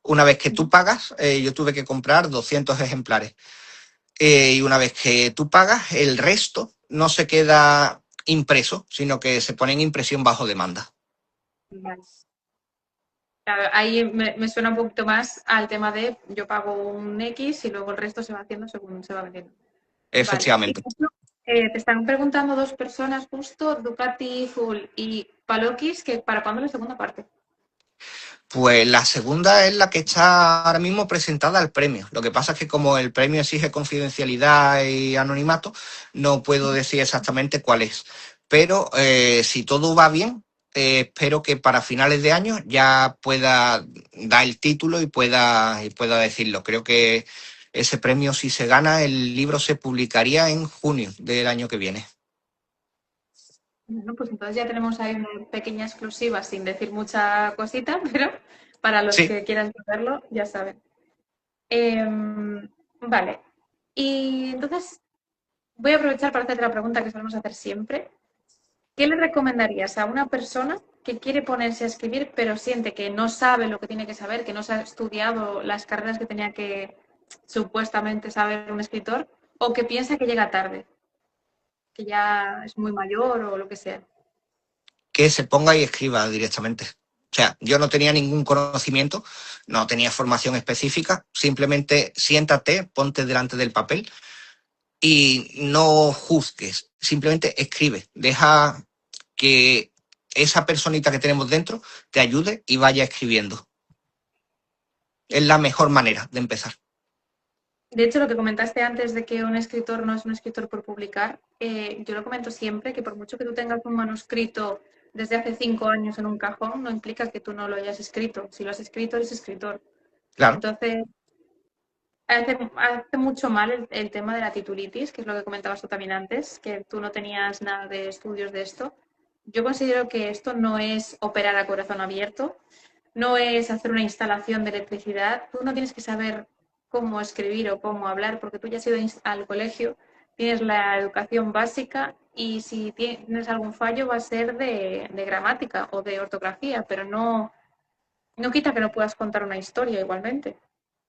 una vez que tú pagas, yo tuve que comprar 200 ejemplares. Y una vez que tú pagas, el resto no se queda impreso, sino que se pone en impresión bajo demanda. Vale. Claro, ahí me suena un poquito más al tema de yo pago un X y luego el resto se va haciendo según se va vendiendo. Vale. Y Efectivamente. te están preguntando dos personas justo, Ducati Full y Palokis, que para cuándo la segunda parte. Pues la segunda es la que está ahora mismo presentada al premio. Lo que pasa es que como el premio exige confidencialidad y anonimato, no puedo decir exactamente cuál es. Pero si todo va bien, espero que para finales de año ya pueda dar el título y pueda decirlo. Creo que ese premio, si se gana, el libro se publicaría en junio del año que viene. Bueno, pues entonces ya tenemos ahí una pequeña exclusiva sin decir mucha cosita, pero para los Sí. que quieran saberlo, ya saben. Vale. Y entonces voy a aprovechar para hacerte la pregunta que solemos hacer siempre. ¿Qué le recomendarías a una persona que quiere ponerse a escribir pero siente que no sabe lo que tiene que saber, que no se ha estudiado las carreras que tenía que supuestamente saber un escritor o que piensa que llega tarde, que ya es muy mayor o lo que sea? Que se ponga y escriba directamente. O sea, yo no tenía ningún conocimiento, no tenía formación específica, simplemente siéntate, ponte delante del papel y no juzgues, simplemente escribe, deja que esa personita que tenemos dentro te ayude y vaya escribiendo. Es la mejor manera de empezar. De hecho, lo que comentaste antes de que un escritor no es un escritor por publicar, yo lo comento siempre, que por mucho que tú tengas un manuscrito desde hace 5 años en un cajón, no implica que tú no lo hayas escrito. Si lo has escrito, eres escritor. Claro, Entonces, hace mucho mal el tema de la titulitis, que es lo que comentabas tú también antes, que tú no tenías nada de estudios de esto. Yo considero que esto no es operar a corazón abierto, no es hacer una instalación de electricidad. Tú no tienes que saber cómo escribir o cómo hablar, porque tú ya has ido al colegio, tienes la educación básica y si tienes algún fallo va a ser de gramática o de ortografía, pero no quita que no puedas contar una historia igualmente.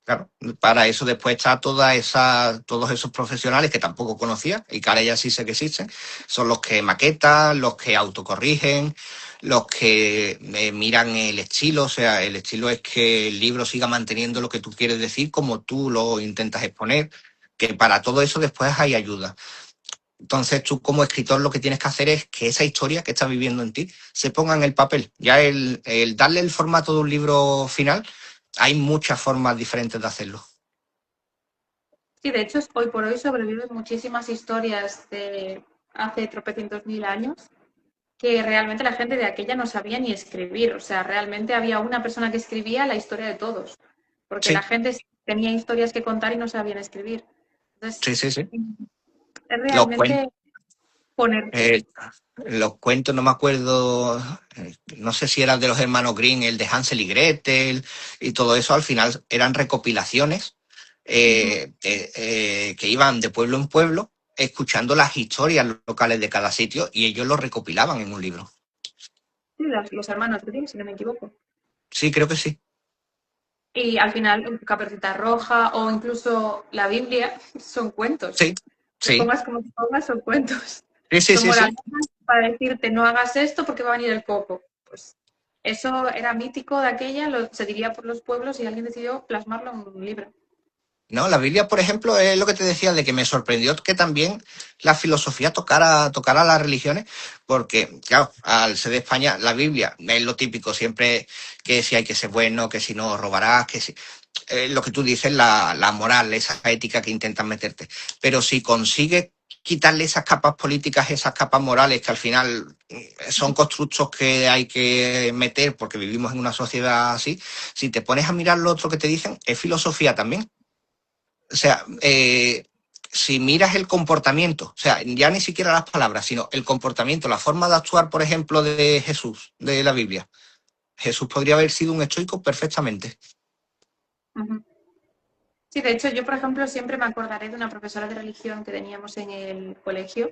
claro. Para eso después está todos esos profesionales que tampoco conocía y que ahora ya sí sé que existen. Son los que maquetan, los que autocorrigen, los que miran el estilo. O sea, el estilo es que el libro siga manteniendo lo que tú quieres decir como tú lo intentas exponer. Que para todo eso después hay ayuda. Entonces tú como escritor lo que tienes que hacer es que esa historia que estás viviendo en ti se ponga en el papel. Ya el darle el formato de un libro final, hay muchas formas diferentes de hacerlo. Sí, de hecho, hoy por hoy sobreviven muchísimas historias de hace tropecientos mil años que realmente la gente de aquella no sabía ni escribir. O sea, realmente había una persona que escribía la historia de todos, porque la Sí, gente tenía historias que contar y no sabían escribir. Entonces, sí, sí, sí. es Los cuentos, realmente ponerte. eh, los cuentos, no me acuerdo, no sé si era de los hermanos Grimm, el de Hansel y Gretel y todo eso, al final eran recopilaciones Ujú. que iban de pueblo en pueblo escuchando las historias locales de cada sitio y ellos lo recopilaban en un libro. Sí, los hermanos Grimm, si no me equivoco. Sí, creo que sí. Y al final, Caperucita Roja o incluso la Biblia son cuentos. Sí, Te sí, pongas como te pongas, son cuentos. sí, sí, Son sí, sí. moralejas para decirte no hagas esto porque va a venir el coco. Pues eso era mítico de aquella, se diría por los pueblos y alguien decidió plasmarlo en un libro. ¿no? La Biblia, por ejemplo, es lo que te decía, de que me sorprendió que también la filosofía tocara las religiones, porque, claro, al ser de España, la Biblia es lo típico, siempre que si hay que ser bueno, que si no robarás, que si... lo que tú dices, la moral, esa ética que intentan meterte. Pero si consigues quitarle esas capas políticas, esas capas morales, que al final son constructos que hay que meter porque vivimos en una sociedad así, si te pones a mirar lo otro que te dicen, es filosofía también. O sea, si miras el comportamiento, o sea, ya ni siquiera las palabras, sino el comportamiento, la forma de actuar, por ejemplo, de Jesús, de la Biblia. Jesús podría haber sido un estoico perfectamente. Ujú. Sí, de hecho, yo, por ejemplo, siempre me acordaré de una profesora de religión que teníamos en el colegio,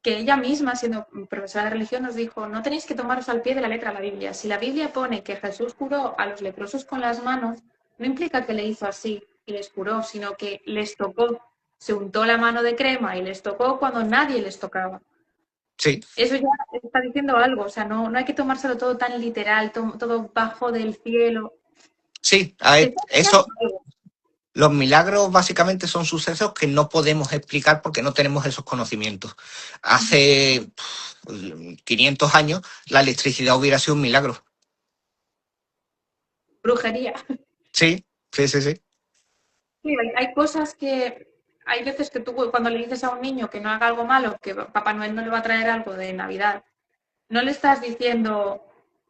que ella misma, siendo profesora de religión, nos dijo, no tenéis que tomaros al pie de la letra la Biblia. Si la Biblia pone que Jesús curó a los leprosos con las manos, no implica que le hizo así y les curó, sino que les tocó, se untó la mano de crema y les tocó cuando nadie les tocaba. Sí, Eso ya está diciendo algo, o sea, no hay que tomárselo todo tan literal, todo bajo del cielo. sí, Te está enseñando eso, algo. los milagros básicamente son sucesos que no podemos explicar porque no tenemos esos conocimientos. Hace 500 años la electricidad hubiera sido un milagro. Brujería. Sí, sí, sí, sí. Sí, hay cosas que hay veces que tú cuando le dices a un niño que no haga algo malo, que Papá Noel no le va a traer algo de Navidad, no le estás diciendo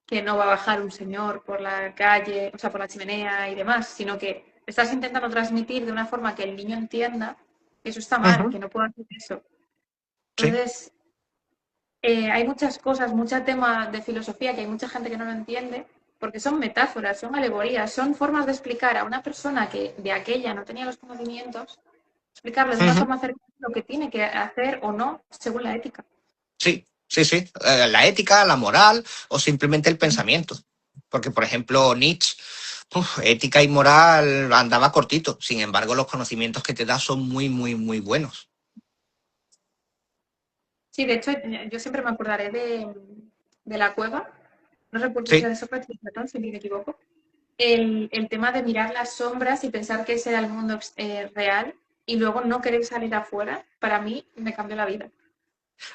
que no va a bajar un señor por la calle, o sea, por la chimenea y demás, sino que estás intentando transmitir de una forma que el niño entienda que eso está mal, Ujú, que no puedo hacer eso. sí. Entonces, hay muchas cosas, mucho tema de filosofía que hay mucha gente que no lo entiende, porque son metáforas, son alegorías, son formas de explicar a una persona que de aquella no tenía los conocimientos, explicarle de una Ujú. forma cercana lo que tiene que hacer o no según la ética. Sí, sí, sí. La ética, la moral o simplemente el pensamiento. Porque, por ejemplo, Nietzsche, ética y moral andaba cortito. Sin embargo, los conocimientos que te da son muy, muy, muy buenos. Sí, de hecho, yo siempre me acordaré de la cueva, no recuerdo si era Sí. de Sócrates o Platón, si me equivoco, el tema de mirar las sombras y pensar que ese era el mundo real y luego no querer salir afuera, para mí me cambió la vida.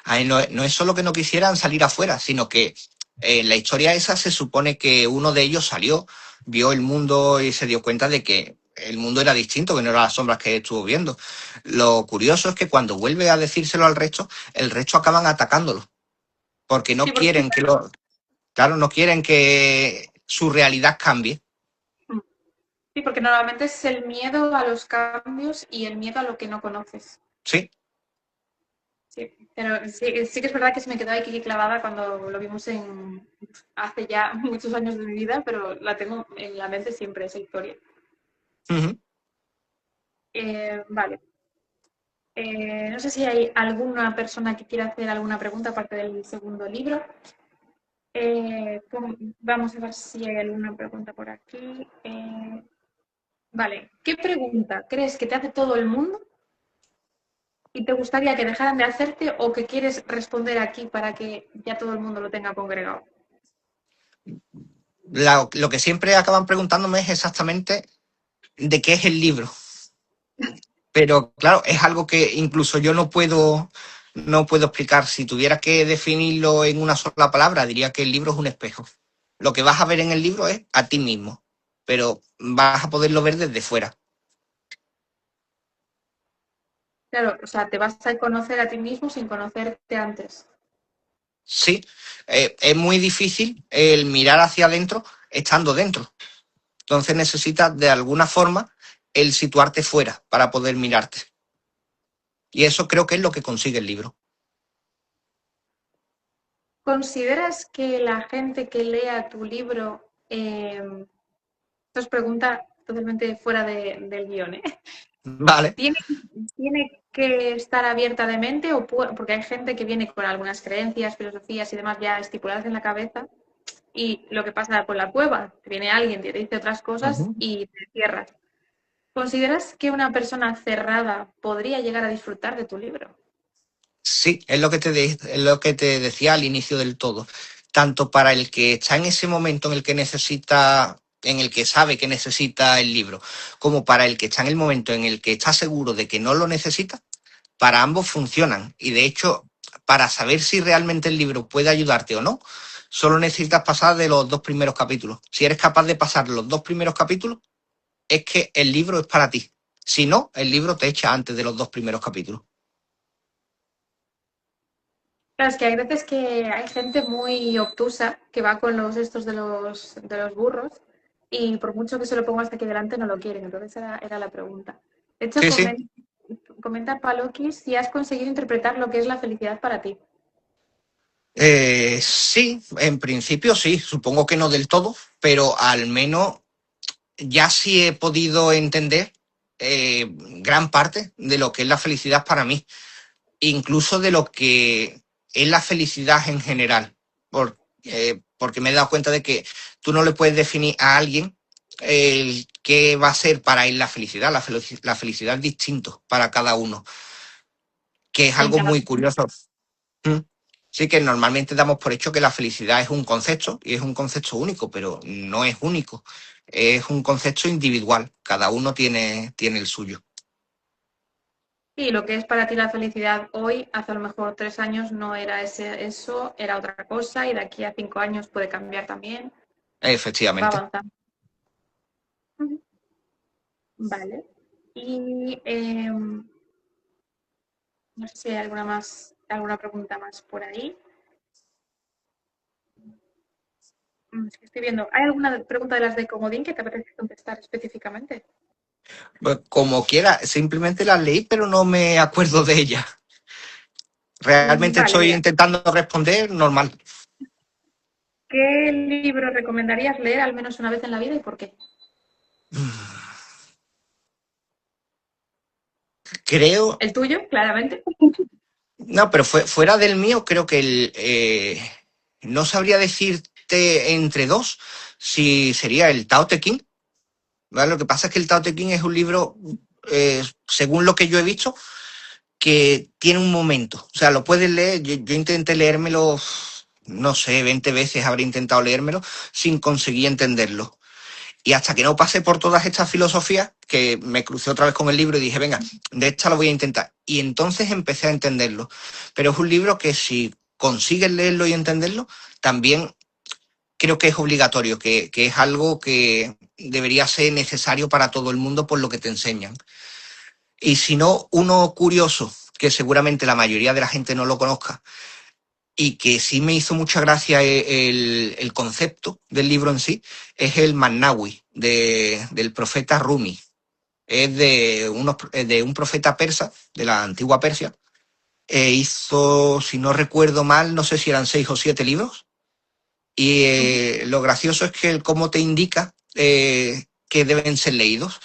Ahí no es solo que no quisieran salir afuera, sino que en la historia esa se supone que uno de ellos salió, vio el mundo y se dio cuenta de que el mundo era distinto, que no eran las sombras que estuvo viendo. Lo curioso es que cuando vuelve a decírselo al resto, el resto acaban atacándolo, porque Sí, no porque quieren que claro, no quieren que su realidad cambie. sí, porque normalmente es el miedo a los cambios y el miedo a lo que no conoces. Sí. Sí, pero sí que es verdad que se me quedó aquí clavada cuando lo vimos hace ya muchos años de mi vida, pero la tengo en la mente siempre esa historia. Ujú. Vale. No sé si hay alguna persona que quiera hacer alguna pregunta aparte del segundo libro. Vamos a ver si hay alguna pregunta por aquí. Vale. ¿Qué pregunta crees que te hace todo el mundo y te gustaría que dejaran de hacerte o que quieres responder aquí para que ya todo el mundo lo tenga congregado? Lo que siempre acaban preguntándome es exactamente de qué es el libro. Pero claro, es algo que incluso yo no puedo explicar. Si tuviera que definirlo en una sola palabra, diría que el libro es un espejo. Lo que vas a ver en el libro es a ti mismo, pero vas a poderlo ver desde fuera. Claro, o sea, te vas a conocer a ti mismo sin conocerte antes. Sí, es muy difícil el mirar hacia adentro estando dentro. Entonces necesitas de alguna forma el situarte fuera para poder mirarte. Y eso creo que es lo que consigue el libro. ¿Consideras que la gente que lea tu libro, esto es pregunta totalmente fuera del guión, ¿eh? Vale. ¿Tiene, tiene que estar abierta de mente porque hay gente que viene con algunas creencias, filosofías y demás ya estipuladas en la cabeza y lo que pasa con la cueva, te viene alguien, te dice otras cosas Ujú. y te cierras. ¿Consideras que una persona cerrada podría llegar a disfrutar de tu libro? Sí, es lo que te decía al inicio del todo. Tanto para el que está en ese momento en el que necesita en el que sabe que necesita el libro, como para el que está en el momento en el que está seguro de que no lo necesita, para ambos funcionan. Y de hecho, para saber si realmente el libro puede ayudarte o no, solo necesitas pasar de los 2 primeros capítulos. Si eres capaz de pasar los 2 primeros capítulos, es que el libro es para ti. Si no, el libro te echa antes de los 2 primeros capítulos. Claro, es que hay veces que hay gente muy obtusa que va con los estos de los burros y por mucho que se lo pongas aquí delante no lo quieren. Entonces era la pregunta. De hecho, Sí, sí. comenta Paloki si has conseguido interpretar lo que es la felicidad para ti. Sí, en principio sí, supongo que no del todo, pero al menos ya sí he podido entender gran parte de lo que es la felicidad para mí, incluso de lo que es la felicidad en general, porque me he dado cuenta de que tú no le puedes definir a alguien qué va a ser para él la felicidad. La felicidad es distinto para cada uno, que es En algo cada muy curioso. Mm. Sí que normalmente damos por hecho que la felicidad es un concepto y es un concepto único, pero no es único. Es un concepto individual. Cada uno tiene el suyo. y lo que es para ti la felicidad hoy, hace a lo mejor 3 años no era eso, era otra cosa y de aquí a 5 años puede cambiar también, va Efectivamente. avanzando. Ujú. Vale. Y no sé si hay alguna pregunta más por ahí. Es que estoy viendo. ¿Hay alguna pregunta de las de Comodín que te apetece contestar específicamente? Pues como quiera, simplemente las leí, pero no me acuerdo de ellas. Realmente Vale, estoy mira. intentando responder normal. ¿Qué libro recomendarías leer al menos una vez en la vida y por qué? Creo, ¿El tuyo, claramente? no, pero fuera del mío, creo que no sabría decirte entre dos si sería el Tao Te Ching, ¿vale? Lo que pasa es que el Tao Te Ching es un libro, según lo que yo he visto, que tiene un momento. O sea, lo puedes leer. Yo intenté leérmelo, no sé, 20 veces habré intentado leérmelo sin conseguir entenderlo. Y hasta que no pasé por todas estas filosofías, que me crucé otra vez con el libro y dije, venga, de esta lo voy a intentar. Y entonces empecé a entenderlo. Pero es un libro que si consigues leerlo y entenderlo, también creo que es obligatorio, que es algo que debería ser necesario para todo el mundo por lo que te enseñan. Y si no, uno curioso, que seguramente la mayoría de la gente no lo conozca, y que sí me hizo mucha gracia el concepto del libro en sí, es el Mannawi del profeta Rumi. Es de un profeta persa, de la antigua Persia. Hizo, si no recuerdo mal, no sé si eran 6 o 7 libros. Y lo gracioso es que el cómo te indica que deben ser leídos,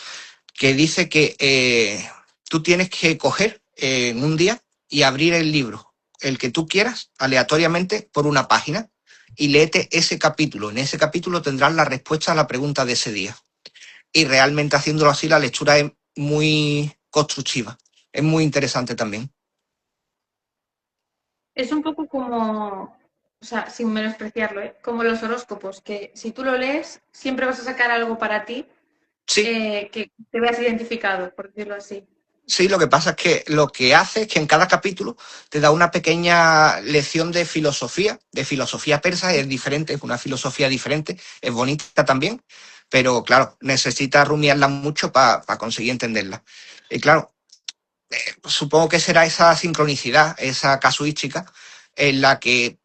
que dice que tú tienes que coger en un día y abrir el libro, el que tú quieras, aleatoriamente por una página, y léete ese capítulo. En ese capítulo tendrás la respuesta a la pregunta de ese día. Y realmente haciéndolo así, la lectura es muy constructiva. Es muy interesante también. Es un poco como, o sea, sin menospreciarlo, ¿eh? Como los horóscopos, que si tú lo lees, siempre vas a sacar algo para ti Sí, que te veas identificado, por decirlo así. sí, lo que pasa es que lo que hace es que en cada capítulo te da una pequeña lección de filosofía persa, es diferente, es una filosofía diferente, es bonita también, pero claro, necesitas rumiarla mucho para conseguir entenderla. Y claro, supongo que será esa sincronicidad, esa casuística, en la que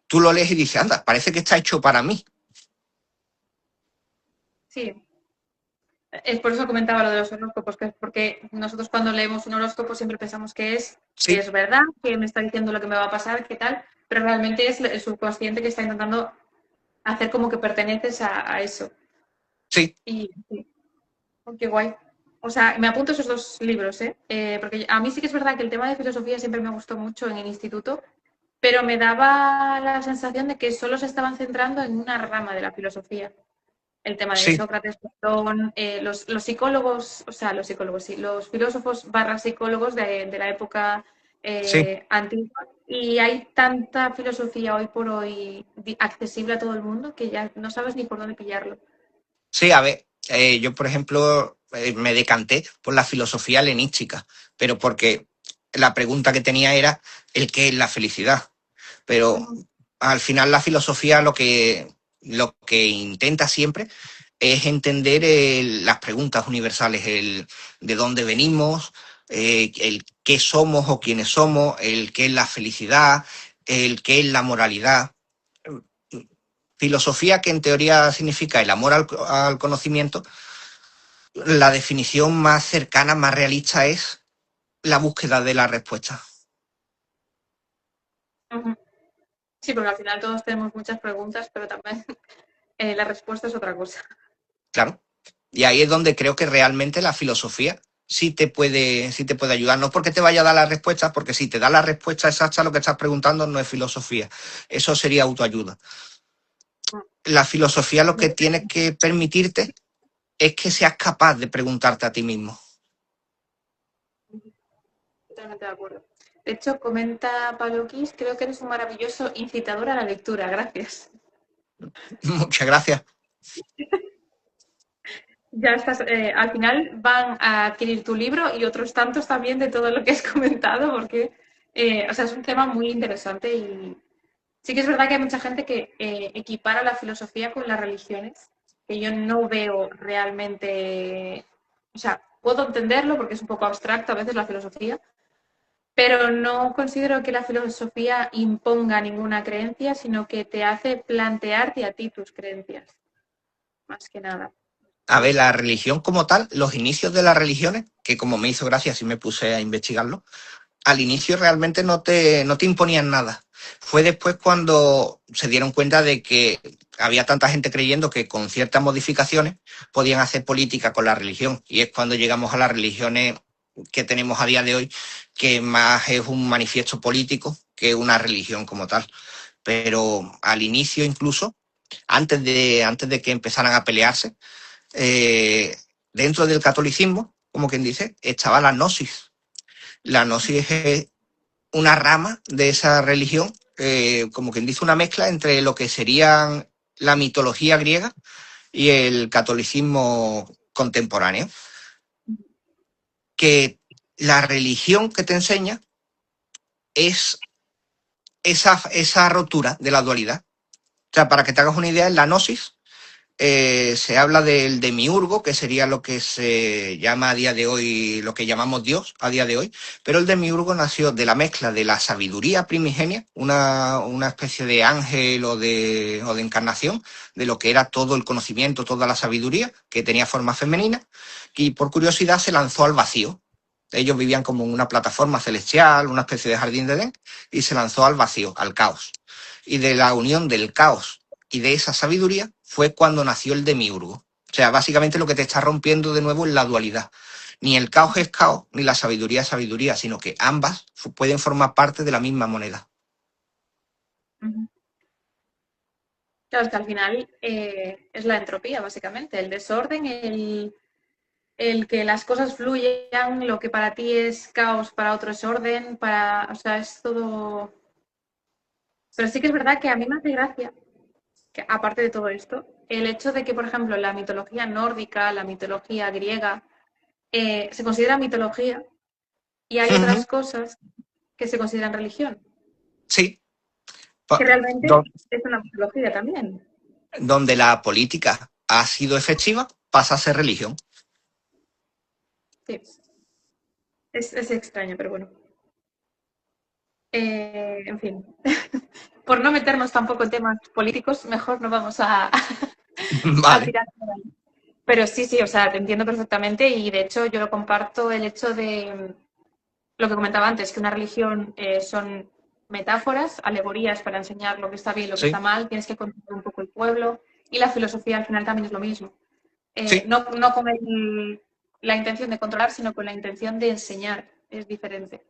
tú lo lees y dices, anda, parece que está hecho para mí. Sí, es por eso comentaba lo de los horóscopos, que es porque nosotros cuando leemos un horóscopo siempre pensamos que Sí, es verdad, que me está diciendo lo que me va a pasar, qué tal, pero realmente es el subconsciente que está intentando hacer como que perteneces a eso. sí, Y sí, oh, qué guay. O sea, me apunto esos dos libros, ¿eh? Porque a mí sí que es verdad que el tema de filosofía siempre me gustó mucho en el instituto, pero me daba la sensación de que solo se estaban centrando en una rama de la filosofía. El tema de sí, Sócrates, Platón, los psicólogos, o sea, los psicólogos, sí, los filósofos barra psicólogos de la época sí. antigua. Y hay tanta filosofía hoy por hoy accesible a todo el mundo que ya no sabes ni por dónde pillarlo. Sí, a ver, yo por ejemplo me decanté por la filosofía helenística, pero porque la pregunta que tenía era el qué es la felicidad. Pero Ujú. al final la filosofía lo que intenta siempre es entender las preguntas universales, el de dónde venimos, el qué somos o quiénes somos, el qué es la felicidad, el qué es la moralidad. Filosofía que en teoría significa el amor al conocimiento, la definición más cercana, más realista es la búsqueda de la respuesta. Ujú. Sí, porque al final todos tenemos muchas preguntas, pero también la respuesta es otra cosa. Claro. Y ahí es donde creo que realmente la filosofía sí te puede ayudar. No porque te vaya a dar la respuesta, porque si te da la respuesta exacta a lo que estás preguntando, no es filosofía. Eso sería autoayuda. La filosofía lo que tiene que permitirte es que seas capaz de preguntarte a ti mismo. Totalmente de acuerdo. De hecho, comenta Pablo Quis, creo que eres un maravilloso incitador a la lectura. Gracias. Muchas gracias. Ya estás, al final van a adquirir tu libro y otros tantos también de todo lo que has comentado, porque o sea, es un tema muy interesante y sí que es verdad que hay mucha gente que equipara la filosofía con las religiones, que yo no veo realmente, o sea, puedo entenderlo porque es un poco abstracto a veces la filosofía, pero no considero que la filosofía imponga ninguna creencia, sino que te hace plantearte a ti tus creencias, más que nada. A ver, la Entonces, religión como tal, los inicios de las religiones, que como me hizo gracia, sí me puse a investigarlo, al inicio realmente no te imponían nada. Fue después cuando se dieron cuenta de que había tanta gente creyendo que con ciertas modificaciones podían hacer política con la religión. Y es cuando llegamos a las religiones que tenemos a día de hoy, que más es un manifiesto político que una religión como tal. Pero al inicio incluso, antes de que empezaran a pelearse, eh, dentro del catolicismo, como quien dice, estaba la gnosis. La gnosis es una rama de esa religión, como quien dice, una mezcla entre lo que serían la mitología griega y el catolicismo contemporáneo, que la religión que te enseña es esa rotura de la dualidad. O sea, para que te hagas una idea, en la gnosis se habla del demiurgo, que sería lo que se llama a día de hoy, lo que llamamos Dios a día de hoy, pero el demiurgo nació de la mezcla de la sabiduría primigenia, una especie de ángel o de encarnación de lo que era todo el conocimiento, toda la sabiduría, que tenía forma femenina, y por curiosidad se lanzó al vacío. Ellos vivían como en una plataforma celestial, una especie de jardín de Edén, y se lanzó al vacío, al caos. Y de la unión del caos y de esa sabiduría fue cuando nació el demiurgo. O sea, básicamente lo que te está rompiendo de nuevo es la dualidad. Ni el caos es caos, ni la sabiduría es sabiduría, sino que ambas pueden formar parte de la misma moneda. ujú. Claro, es que al final es la entropía, básicamente, el desorden, el que las cosas fluyan, lo que para ti es caos, para otro es orden, o sea, es todo. Pero sí que es verdad que a mí me hace gracia, que aparte de todo esto, el hecho de que, por ejemplo, la mitología nórdica, la mitología griega, se considera mitología y hay Ujú. otras cosas que se consideran religión, Sí, que realmente es una mitología también. donde la política ha sido efectiva, pasa a ser religión. Sí, es extraño, pero bueno. En fin, por no meternos tampoco en temas políticos, mejor no vamos a Vale. tirar por ahí. Pero sí, sí, o sea, te entiendo perfectamente y de hecho yo lo comparto el hecho de lo que comentaba antes, que una religión son metáforas, alegorías para enseñar lo que está bien, lo que Sí, está mal, tienes que controlar un poco el pueblo y la filosofía al final también es lo mismo. sí, No con la intención de controlar, sino con la intención de enseñar, es diferente.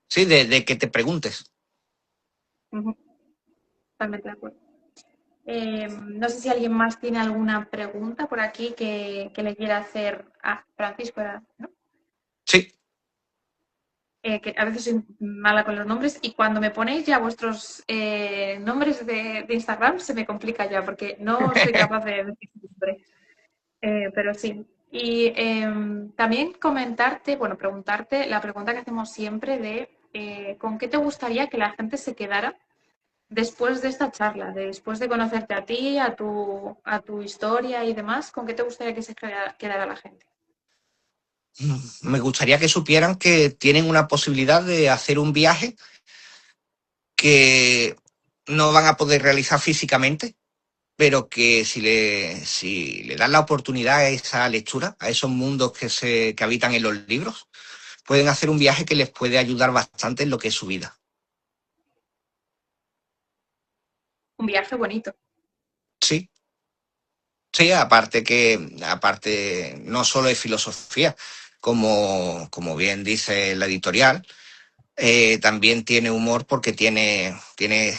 sí, de que te preguntes. Ujú, totalmente de acuerdo. No sé si alguien más tiene alguna pregunta por aquí que le quiera hacer a Francisco, ¿no? Sí, Que a veces soy mala con los nombres y cuando me ponéis ya vuestros nombres de Instagram se me complica ya porque no soy capaz de decir su nombre. Pero sí. Y también comentarte, bueno, preguntarte la pregunta que hacemos siempre de ¿con qué te gustaría que la gente se quedara después de esta charla, después de conocerte a ti, a tu historia y demás? ¿Con qué te gustaría que se quedara la gente? Me gustaría que supieran que tienen una posibilidad de hacer un viaje que no van a poder realizar físicamente, pero que si le dan la oportunidad a esa lectura, a esos mundos que habitan en los libros, pueden hacer un viaje que les puede ayudar bastante en lo que es su vida. Un viaje bonito. Sí, sí, aparte no solo es filosofía, como bien dice la editorial, también tiene humor porque tiene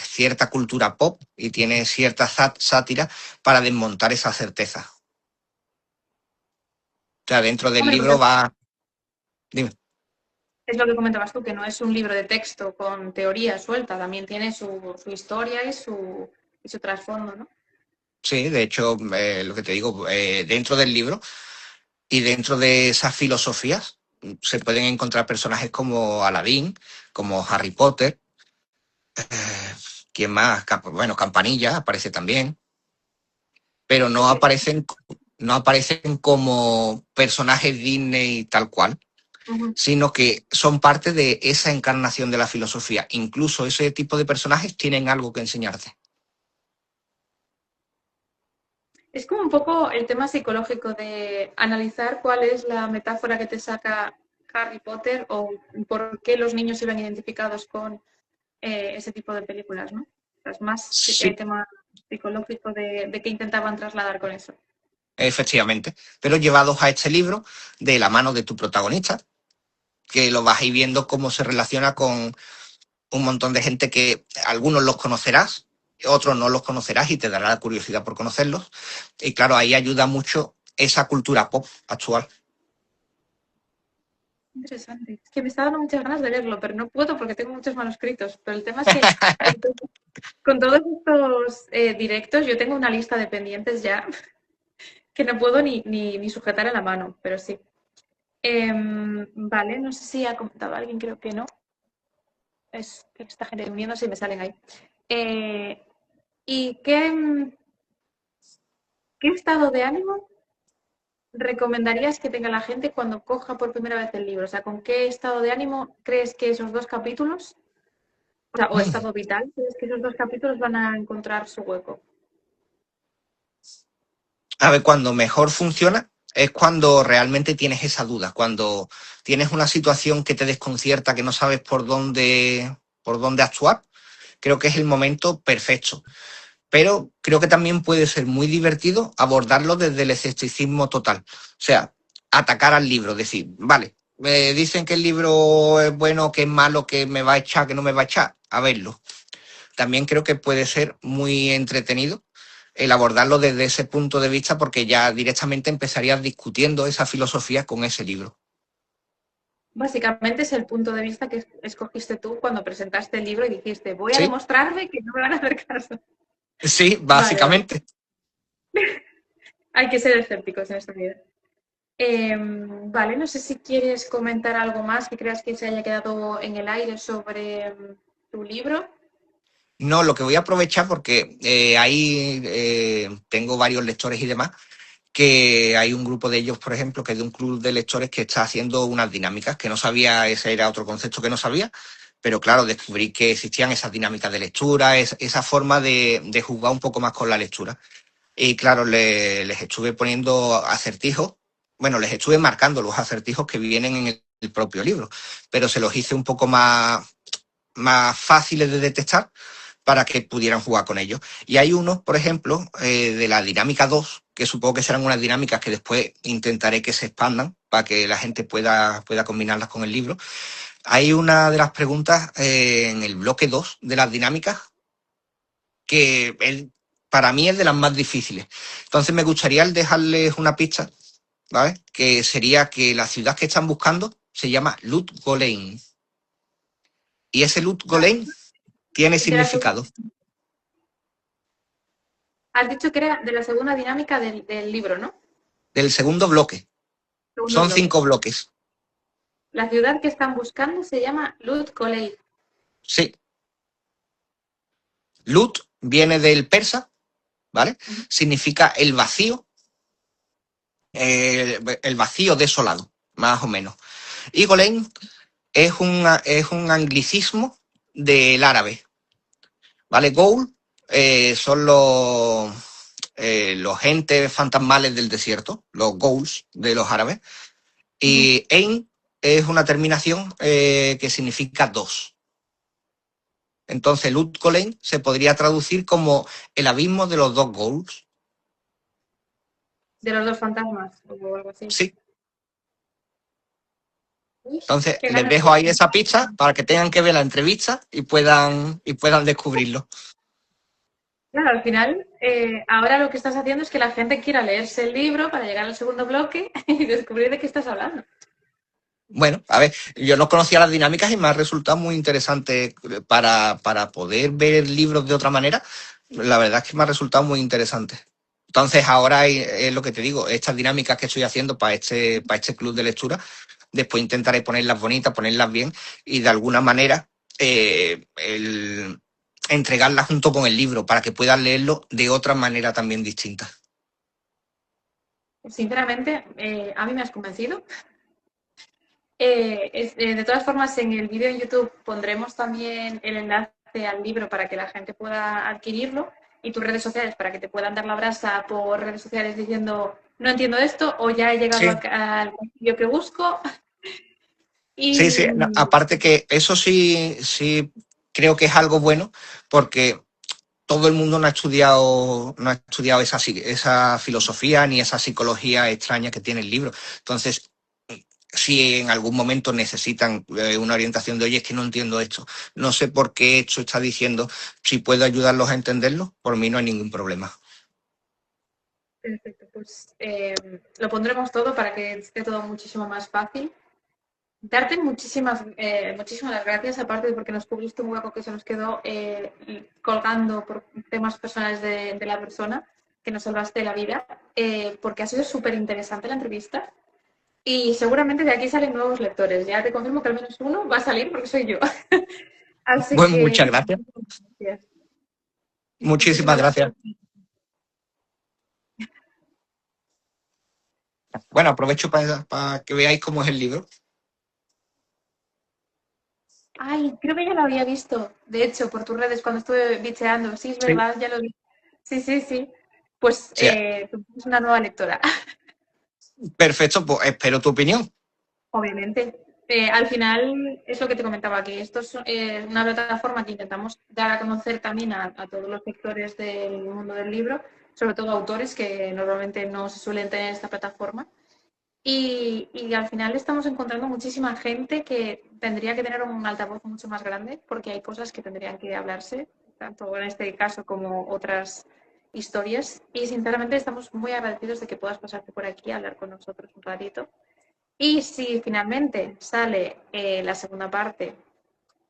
cierta cultura pop y tiene cierta sátira para desmontar esa certeza. O sea, dentro del Hombre, porque libro va... Dime. es lo que comentabas tú, que no es un libro de texto con teoría suelta, también tiene su historia y su trasfondo, ¿no? Sí, de hecho, lo que te digo, dentro del libro y dentro de esas filosofías se pueden encontrar personajes como Aladín, como Harry Potter, ¿quién más? Bueno, Campanilla aparece también, pero no aparecen como personajes Disney tal cual, Ujú. sino que son parte de esa encarnación de la filosofía. Incluso ese tipo de personajes tienen algo que enseñarte. Es como un poco el tema psicológico de analizar cuál es la metáfora que te saca Harry Potter o por qué los niños se ven identificados con ese tipo de películas, ¿no? O sea, es más Sí, tema psicológico de qué intentaban trasladar con eso. efectivamente, pero llevados a este libro de la mano de tu protagonista, que lo vas a ir viendo cómo se relaciona con un montón de gente que algunos los conocerás, otros no los conocerás y te dará la curiosidad por conocerlos. Y claro, ahí ayuda mucho esa cultura pop actual. Interesante. Es que me está dando muchas ganas de verlo, pero no puedo porque tengo muchos manuscritos. Pero el tema es que con todos estos directos yo tengo una lista de pendientes ya que no puedo ni sujetar en la mano, pero sí. Vale, no sé si ha comentado alguien, creo que no. Es que esta gente uniéndose y me salen ahí. Eh, ¿Y qué estado de ánimo recomendarías que tenga la gente cuando coja por primera vez el libro? O sea, ¿con qué estado de ánimo crees que esos dos capítulos, o sea, o estado vital, crees que esos dos capítulos van a encontrar su hueco? A ver, cuando mejor funciona es cuando realmente tienes esa duda, cuando tienes una situación que te desconcierta, que no sabes por dónde actuar, creo que es el momento perfecto. Pero creo que también puede ser muy divertido abordarlo desde el escepticismo total. O sea, atacar al libro, decir, vale, me dicen que el libro es bueno, que es malo, que me va a echar, que no me va a echar, a verlo. También creo que puede ser muy entretenido el abordarlo desde ese punto de vista porque ya directamente empezarías discutiendo esa filosofía con ese libro. Básicamente es el punto de vista que escogiste tú cuando presentaste el libro y dijiste, voy a Sí, demostrarme que no me van a hacer caso. sí, Vale, vale. básicamente. Hay que ser escépticos en esta vida. Vale, no sé si quieres comentar algo más que creas que se haya quedado en el aire sobre tu libro. No, lo que voy a aprovechar porque ahí tengo varios lectores y demás, que hay un grupo de ellos, por ejemplo, que es de un club de lectores que está haciendo unas dinámicas, que no sabía, ese era otro concepto que no sabía, pero claro, descubrí que existían esas dinámicas de lectura, esa forma de jugar un poco más con la lectura. Y claro, les estuve poniendo acertijos, bueno, les estuve marcando los acertijos que vienen en el propio libro, pero se los hice un poco más fáciles de detectar para que pudieran jugar con ellos. Y hay unos, por ejemplo, de la dinámica 2 que supongo que serán unas dinámicas que después intentaré que se expandan para que la gente pueda combinarlas con el libro. Hay una de las preguntas en el bloque 2 de las dinámicas que para mí es de las más difíciles. Entonces me gustaría dejarles una pista, ¿vale? Que sería que la ciudad que están buscando se llama Lut Gholein. Y ese Lut Vale. Gholein tiene De la segunda, significado. has dicho que era de la segunda dinámica del libro, ¿no? del segundo bloque. Segundo Son bloque. 5 bloques. La ciudad que están buscando se llama Lut Kolei. Sí. Lut viene del persa, ¿vale? Significa el vacío, el vacío desolado, más o menos. Y Golem es un anglicismo del árabe, ¿vale? Goul son los entes fantasmales del desierto, los ghouls de los árabes. Y Ein es una terminación que significa dos. Entonces, Lut Gholein se podría traducir como el abismo de los dos ghouls. De los dos fantasmas o algo así. Sí. Uy, Entonces, qué les ganas dejo de- ahí esa pista para que tengan que ver la entrevista y puedan descubrirlo. Claro, al final, ahora lo que estás haciendo es que la gente quiera leerse el libro para llegar al segundo bloque y descubrir de qué estás hablando. Bueno, a ver, yo no conocía las dinámicas y me ha resultado muy interesante para poder ver libros de otra manera. La verdad es que me ha resultado muy interesante. Entonces, ahora es lo que te digo, estas dinámicas que estoy haciendo para este club de lectura, después intentaré ponerlas bonitas, ponerlas bien y de alguna manera entregarlas junto con el libro para que puedan leerlo de otra manera también distinta. Sinceramente, a mí me has convencido. De todas formas, en el vídeo en YouTube pondremos también el enlace al libro para que la gente pueda adquirirlo y tus redes sociales para que te puedan dar la brasa por redes sociales diciendo no entiendo esto o ya he llegado Sí. al vídeo que busco. Sí, sí. Y No, aparte que eso sí creo que es algo bueno porque todo el mundo no ha estudiado esa filosofía ni esa psicología extraña que tiene el libro. Entonces, si en algún momento necesitan una orientación de, oye, es que no entiendo esto, no sé por qué esto está diciendo, si puedo ayudarlos a entenderlo, por mí no hay ningún problema. perfecto, pues lo pondremos todo para que esté todo muchísimo más fácil. Darte muchísimas las gracias, aparte de porque nos cubriste un hueco que se nos quedó colgando por temas personales de la persona, que nos salvaste la vida, porque ha sido súper interesante la entrevista y seguramente de aquí salen nuevos lectores. Ya te confirmo que al menos uno va a salir porque soy yo. Así Bueno, que muchas gracias. gracias. Muchísimas Muchísimas gracias. gracias. Bueno, aprovecho para que veáis cómo es el libro. Ay, creo que ya lo había visto, de hecho, por tus redes cuando estuve bicheando. Sí, es Sí. verdad, ya lo vi. Sí, sí, sí. Pues Sí, tú eres una nueva lectora. perfecto, pues espero tu opinión. Obviamente. Al final es lo que te comentaba, que esto es una plataforma que intentamos dar a conocer también a todos los sectores del mundo del libro, sobre todo autores que normalmente no se suelen tener en esta plataforma. Y al final estamos encontrando muchísima gente que tendría que tener un altavoz mucho más grande porque hay cosas que tendrían que hablarse, tanto en este caso como otras historias. Y sinceramente estamos muy agradecidos de que puedas pasarte por aquí a hablar con nosotros un ratito. Y si finalmente sale la segunda parte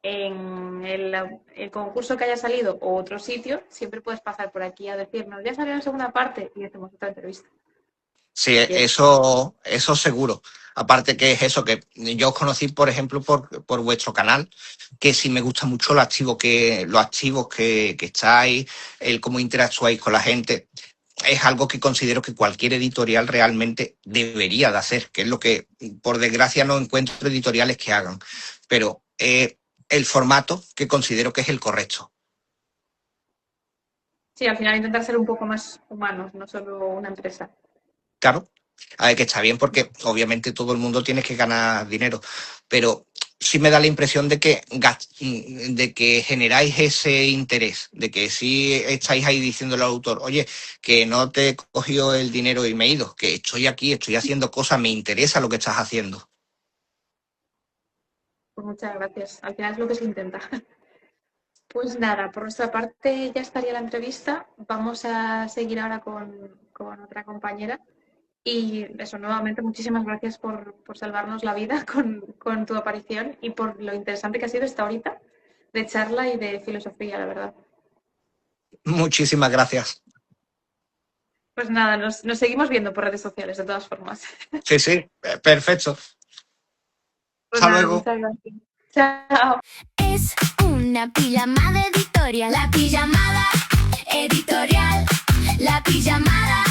en el concurso que haya salido o otro sitio, siempre puedes pasar por aquí a decirnos, ya salió la segunda parte y hacemos otra entrevista. Sí, Si quieres. eso seguro. Aparte que es eso, que yo os conocí, por ejemplo, por vuestro canal, que sí me gusta mucho los activos que estáis, el cómo interactuáis con la gente. Es algo que considero que cualquier editorial realmente debería de hacer, que es lo que, por desgracia, no encuentro editoriales que hagan. Pero el formato que considero que es el correcto. Sí, al final intentar ser un poco más humanos, no solo una empresa. Claro, a ver, que está bien porque obviamente todo el mundo tiene que ganar dinero, pero sí me da la impresión de que generáis ese interés, de que sí estáis ahí diciéndole al autor, oye, que no te he cogido el dinero y me he ido, que estoy aquí, estoy haciendo cosas, me interesa lo que estás haciendo. Pues muchas gracias. Al final es lo que se intenta. Pues nada, por nuestra parte ya estaría la entrevista. Vamos a seguir ahora con otra compañera. Y eso, nuevamente, muchísimas gracias por salvarnos la vida con tu aparición y por lo interesante que ha sido esta horita de charla y de filosofía, la verdad. Muchísimas gracias. Pues nada, nos seguimos viendo por redes sociales, de todas formas. Sí, sí, perfecto. Pues Hasta nada, luego. muchas gracias. Chao. Es una pijamada editorial. La pijamada editorial. La pijamada.